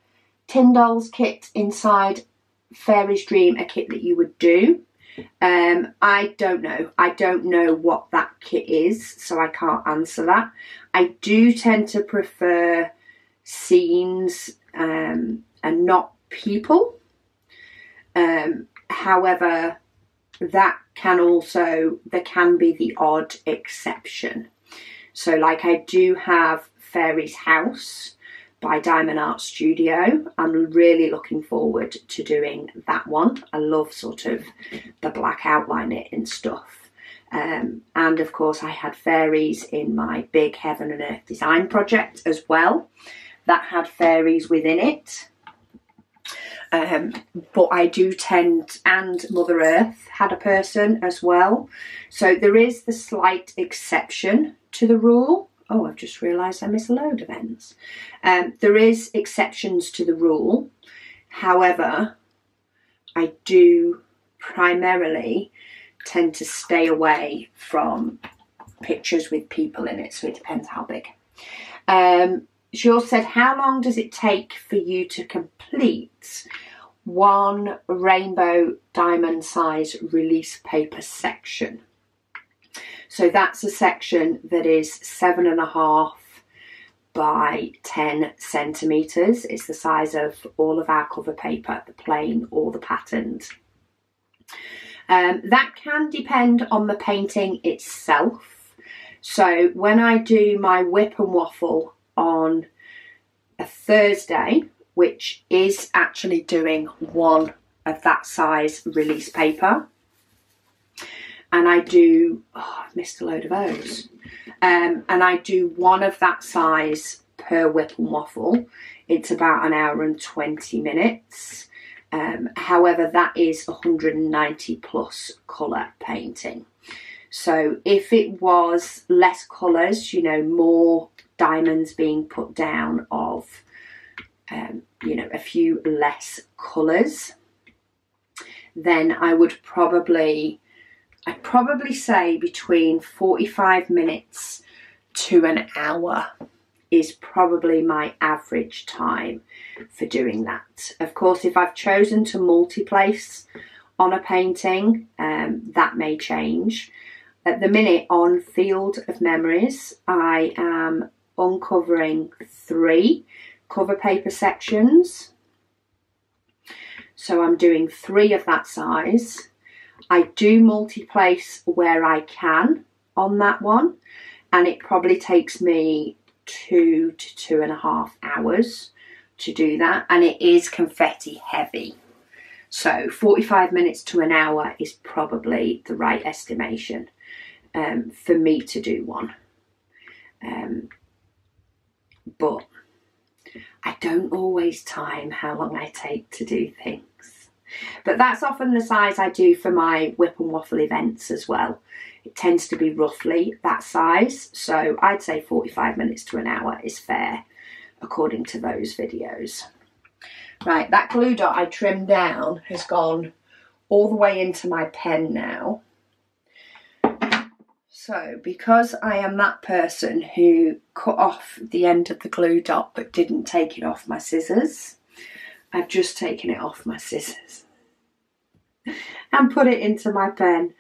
Tyndall's kit inside Fairy's Dream a kit that you would do? I don't know. I don't know what that kit is, so I can't answer that. I do tend to prefer scenes and not people. However, there can be the odd exception. So like I do have Fairy's House by Diamond Art Studio. I'm really looking forward to doing that one. I love sort of the black outline it and stuff. And of course I had fairies in my big Heaven and Earth design project as well. That had fairies within it. But I do tend, and Mother Earth had a person as well. So there is the slight exception to the rule. Oh, I've just realised I missed a load of ends. There is exceptions to the rule. However, I do primarily tend to stay away from pictures with people in it, so it depends how big. She also said, how long does it take for you to complete one rainbow diamond size release paper section? So that's a section that is 7.5 by 10 centimetres. It's the size of all of our cover paper, the plain or the patterned. That can depend on the painting itself. So when I do my WIP and Waffle on a Thursday, which is actually doing one of that size release paper, and I do, I've missed a load of O's, and I do one of that size per WIP and Waffle, it's about 1 hour and 20 minutes. However, that is 190 plus colour painting. So if it was less colours, you know, more diamonds being put down of, you know, a few less colours, then I'd probably say between 45 minutes to an hour is probably my average time for doing that. Of course, if I've chosen to multi-place on a painting, that may change. At the minute on Field of Memories, I am uncovering 3 cover paper sections. So I'm doing 3 of that size. I do multi-place where I can on that one, and it probably takes me 2 to 2.5 hours to do that, and it is confetti heavy. So 45 minutes to an hour is probably the right estimation for me to do one. But I don't always time how long I take to do things. But that's often the size I do for my WIP and Waffle events as well. It tends to be roughly that size. So I'd say 45 minutes to an hour is fair according to those videos. Right, that glue dot I trimmed down has gone all the way into my pen now. So because I am that person who cut off the end of the glue dot but didn't take it off my scissors, I've just taken it off my scissors and put it into my pen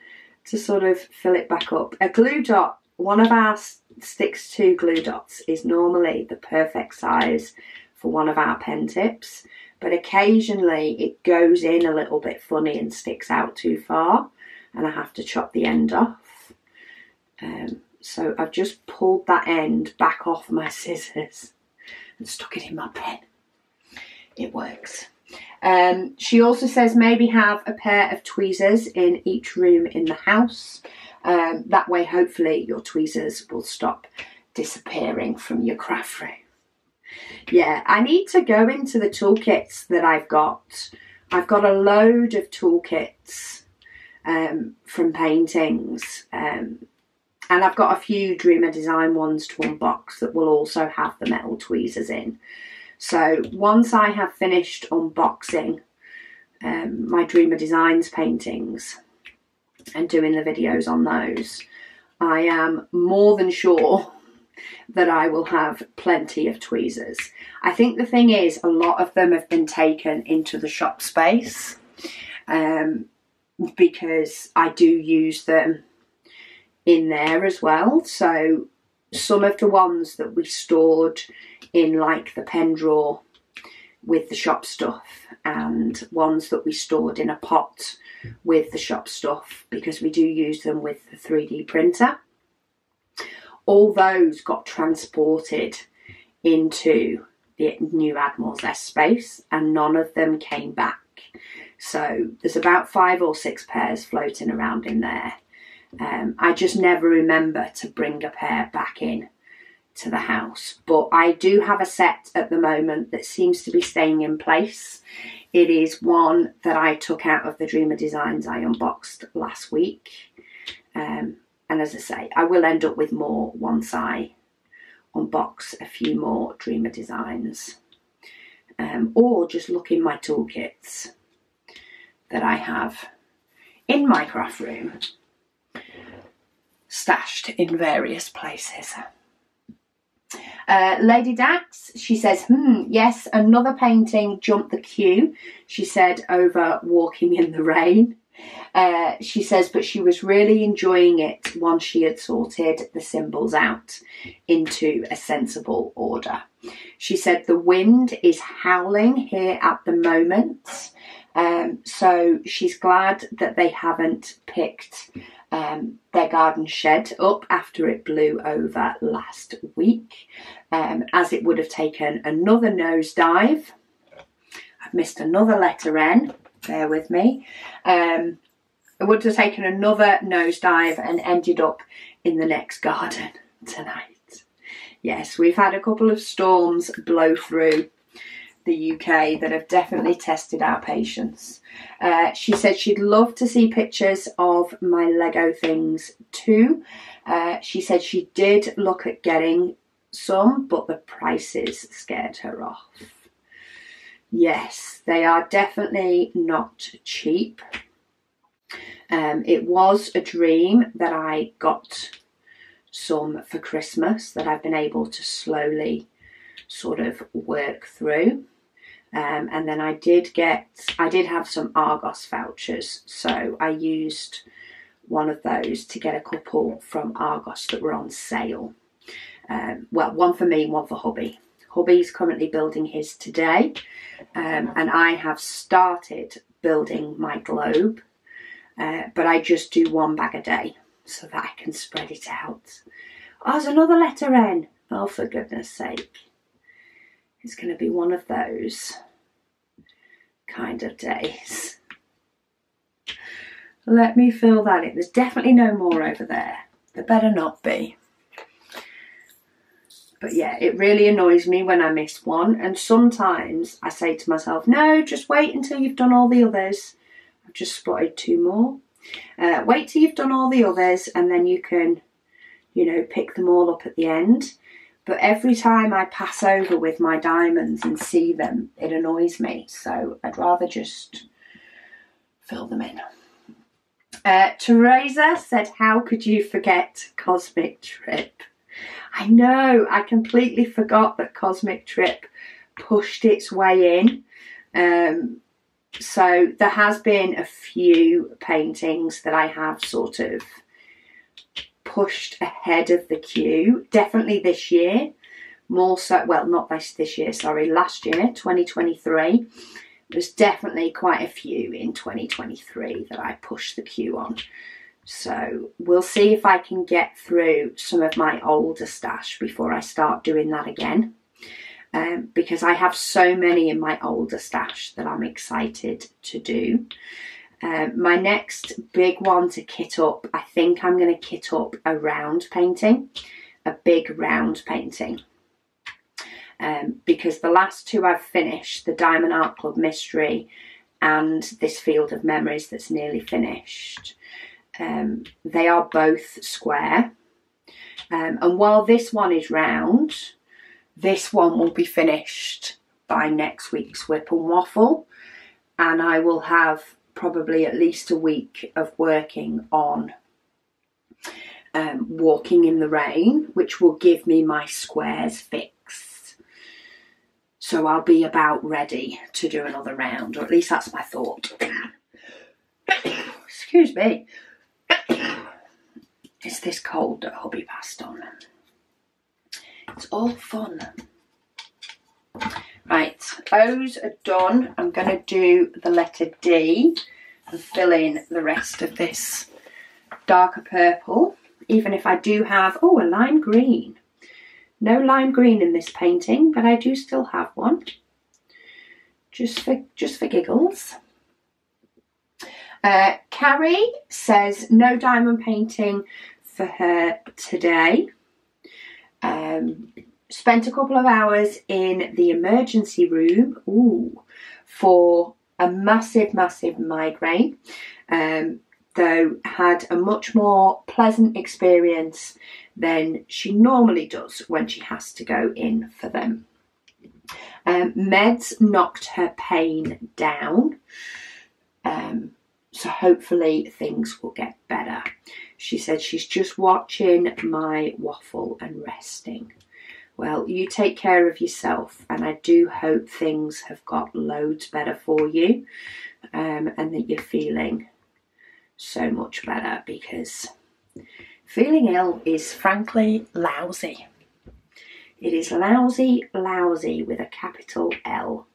to sort of fill it back up. A glue dot, one of our Sticks to glue dots, is normally the perfect size for one of our pen tips, but occasionally it goes in a little bit funny and sticks out too far, and I have to chop the end off. So I've just pulled that end back off my scissors and stuck it in my pen. It works. She also says maybe have a pair of tweezers in each room in the house. That way hopefully your tweezers will stop disappearing from your craft room. Yeah, I need to go into the toolkits that I've got. I've got a load of toolkits from paintings, and I've got a few Dreamer Design ones to unbox that will also have the metal tweezers in. So once I have finished unboxing my Dreamer Designs paintings and doing the videos on those, I am more than sure that I will have plenty of tweezers. I think the thing is, a lot of them have been taken into the shop space because I do use them in there as well. So some of the ones that we stored in like the pen drawer with the shop stuff, and ones that we stored in a pot with the shop stuff because we do use them with the 3D printer, all those got transported into the new Admiral's S space and none of them came back. So there's about 5 or 6 pairs floating around in there. I just never remember to bring a pair back in to the house, but I do have a set at the moment that seems to be staying in place. It is one that I took out of the Dreamer Designs I unboxed last week, and as I say, I will end up with more once I unbox a few more Dreamer Designs, or just look in my toolkits that I have in my craft room. stashed in various places. Lady Dax, she says, yes, another painting jumped the queue, she said, over walking in the rain. She says, but she was really enjoying it once she had sorted the symbols out into a sensible order. She said the wind is howling here at the moment, so she's glad that they haven't picked their garden shed up after it blew over last week, as it would have taken another nosedive. I've missed another letter N, bear with me. It would have taken another nosedive and ended up in the next garden tonight. Yes, we've had a couple of storms blow through the UK that have definitely tested our patience. She said she'd love to see pictures of my Lego things too. She said she did look at getting some, but the prices scared her off. Yes, they are definitely not cheap. It was a dream that I got some for Christmas that I've been able to slowly sort of work through. And then I did have some Argos vouchers, so I used one of those to get a couple from Argos that were on sale. Well, one for me, one for hubby. Hubby's currently building his today, and I have started building my globe, but I just do one bag a day so that I can spread it out. Oh, there's another letter N. Oh, for goodness sake. It's going to be one of those kind of days. Let me fill that in. There's definitely no more over there. There better not be. But yeah, it really annoys me when I miss one. And sometimes I say to myself, no, just wait until you've done all the others. I've just spotted two more. Wait till you've done all the others and then you can, you know, pick them all up at the end. But every time I pass over with my diamonds and see them, it annoys me. So I'd rather just fill them in. Teresa said, how could you forget Cosmic Trip? I know, I completely forgot that Cosmic Trip pushed its way in. So there has been a few paintings that I have sort of pushed ahead of the queue, definitely this year, more so, well, not this year, sorry, last year, 2023, there's definitely quite a few in 2023 that I pushed the queue on. So we'll see if I can get through some of my older stash before I start doing that again, because I have so many in my older stash that I'm excited to do. My next big one to kit up, I think I'm going to kit up a round painting, a big round painting. Because the last two I've finished, the Diamond Art Club Mystery and this Field of Memories that's nearly finished, they are both square. And while this one is round, this one will be finished by next week's WIP and Waffle. And I will have probably at least a week of working on Walking in the Rain, which will give me my squares fixed. So I'll be about ready to do another round, or at least that's my thought. Excuse me. It's this cold that hubby passed on. It's all fun. Right, O's are done. I'm going to do the letter D and fill in the rest of this darker purple, even if I do have, oh, a lime green. No lime green in this painting, but I do still have one, just for giggles. Carrie says no diamond painting for her today. Spent a couple of hours in the emergency room for a massive migraine, though had a much more pleasant experience than she normally does when she has to go in for them. Meds knocked her pain down, so hopefully things will get better. She said she's just watching my waffle and resting. Well, you take care of yourself, and I do hope things have got loads better for you, and that you're feeling so much better, because feeling ill is frankly lousy. It is lousy, lousy with a capital L.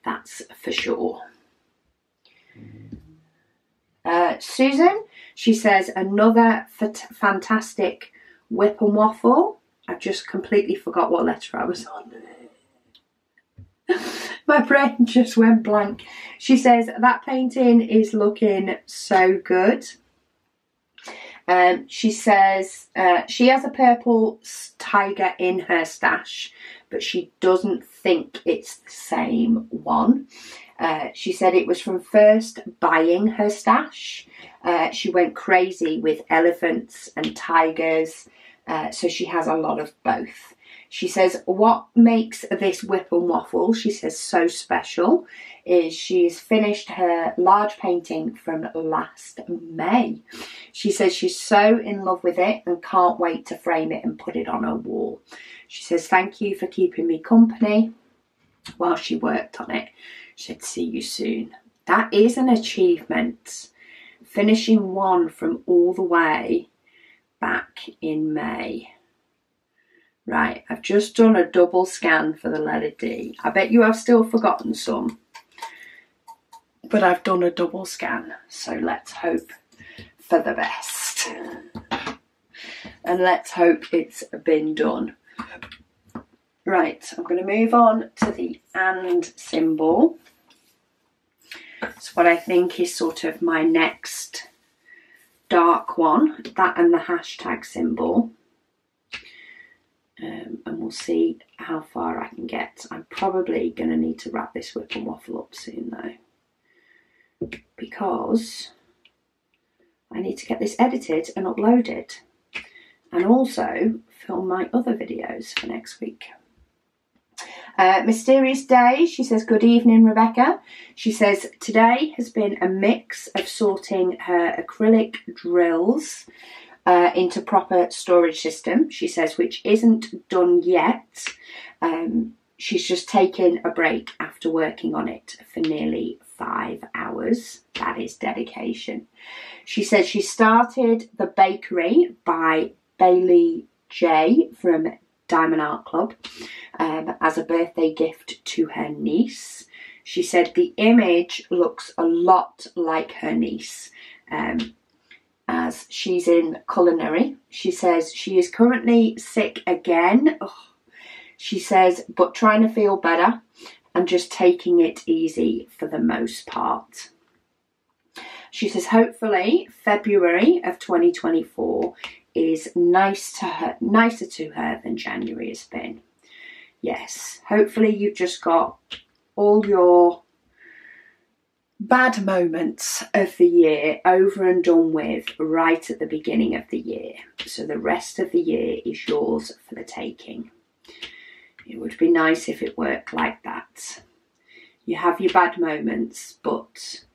That's for sure. Susan, she says, another fantastic WIP and Waffle. I've just completely forgot what letter I was on. My brain just went blank. She says, that painting is looking so good. She says she has a purple tiger in her stash, but she doesn't think it's the same one. She said it was from first buying her stash. She went crazy with elephants and tigers, so she has a lot of both. She says what makes this WIP and Waffle, she says, so special is she's finished her large painting from last May. She says she's so in love with it and can't wait to frame it and put it on her wall. She says, thank you for keeping me company while she worked on it. She said, see you soon. That is an achievement. Finishing one from all the way back in May. Right, I've just done a double scan for the letter D. I bet you I've still forgotten some, but I've done a double scan, so let's hope for the best. And let's hope it's been done. Right, I'm going to move on to the and symbol. It's what I think is sort of my next dark one, that and the hashtag symbol. And we'll see how far I can get. I'm probably going to need to wrap this WIP and Waffle up soon though, because I need to get this edited and uploaded, and also film my other videos for next week. Mysterious Day, she says, good evening, Rebecca. She says, today has been a mix of sorting her acrylic drills into proper storage system, she says, which isn't done yet. She's just taken a break after working on it for nearly 5 hours. That is dedication. She says she started The Bakery by Bailey J from Diamond Art Club as a birthday gift to her niece. She said the image looks a lot like her niece, as she's in culinary. She says she is currently sick again. She says, but trying to feel better and just taking it easy for the most part. She says hopefully February of 2024 is nicer to her than January has been. Yes, hopefully you've just got all your bad moments of the year over and done with right at the beginning of the year, so the rest of the year is yours for the taking. It would be nice if it worked like that. You have your bad moments, but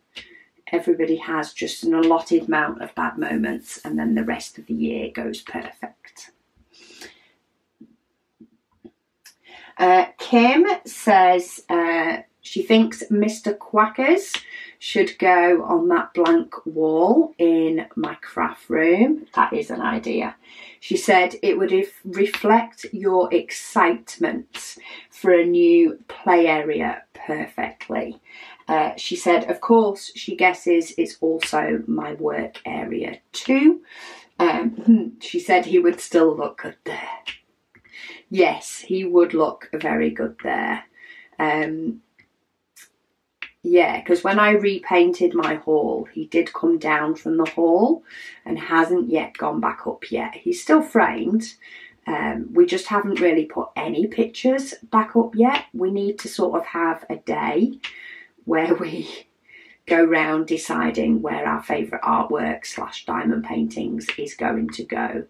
everybody has just an allotted amount of bad moments, and then the rest of the year goes perfect. Kim says she thinks Mr. Quackers should go on that blank wall in my craft room. That is an idea. She said it would reflect your excitement for a new play area perfectly. She said, of course, she guesses it's also my work area too. She said he would still look good there. Yes, he would look very good there. Yeah, because when I repainted my hall, he did come down from the hall and hasn't yet gone back up yet. He's still framed. We just haven't really put any pictures back up yet. We need to sort of have a day where we go round deciding where our favourite artwork / diamond paintings is going to go,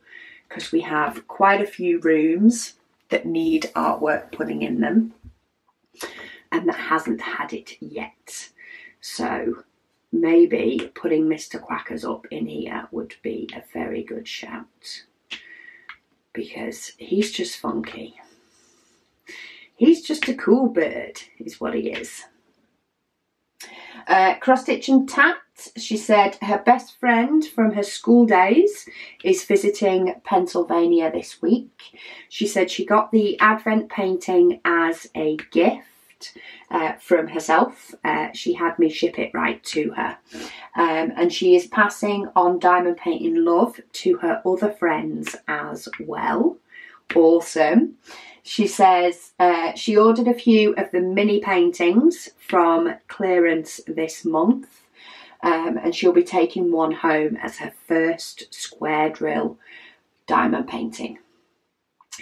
because we have quite a few rooms that need artwork putting in them and that hasn't had it yet. So maybe putting Mr. Quackers up in here would be a very good shout, because he's just funky. He's just a cool bird, is what he is. Cross Stitch and Tat, she said her best friend from her school days is visiting Pennsylvania this week. She said she got the Advent painting as a gift from herself. She had me ship it right to her. And she is passing on diamond painting love to her other friends as well. Awesome. She says she ordered a few of the mini paintings from clearance this month, and she'll be taking one home as her first square drill diamond painting.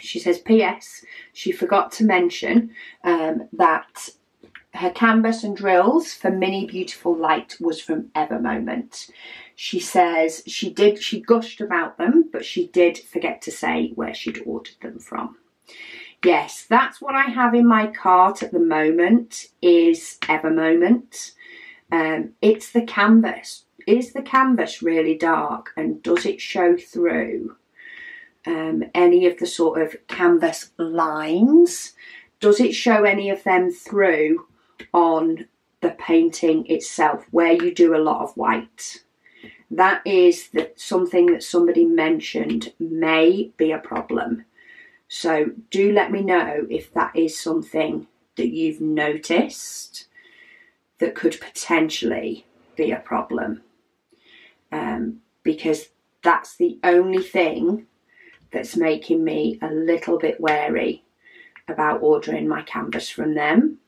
She says, P.S. she forgot to mention that her canvas and drills for Mini Beautiful Light was from Ever Moment. She says she gushed about them, but she did forget to say where she'd ordered them from. Yes, that's what I have in my cart at the moment, is Ever Moment. It's the canvas. Is the canvas really dark, and does it show through any of the sort of canvas lines? Does it show any of them through on the painting itself, where you do a lot of white? That is something that somebody mentioned may be a problem. So do let me know if that is something that you've noticed that could potentially be a problem. Because that's the only thing that's making me a little bit wary about ordering my canvas from them.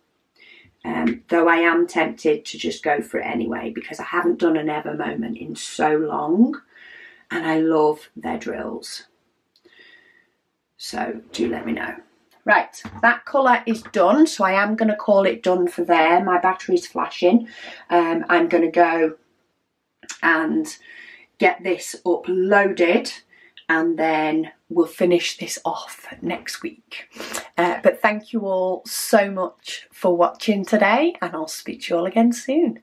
Though I am tempted to just go for it anyway, because I haven't done an Ever Moment in so long and I love their drills. So do let me know. Right, that colour is done, so I am going to call it done for there. My battery's flashing. I'm going to go and get this uploaded, and then we'll finish this off next week. But thank you all so much for watching today, and I'll speak to you all again soon.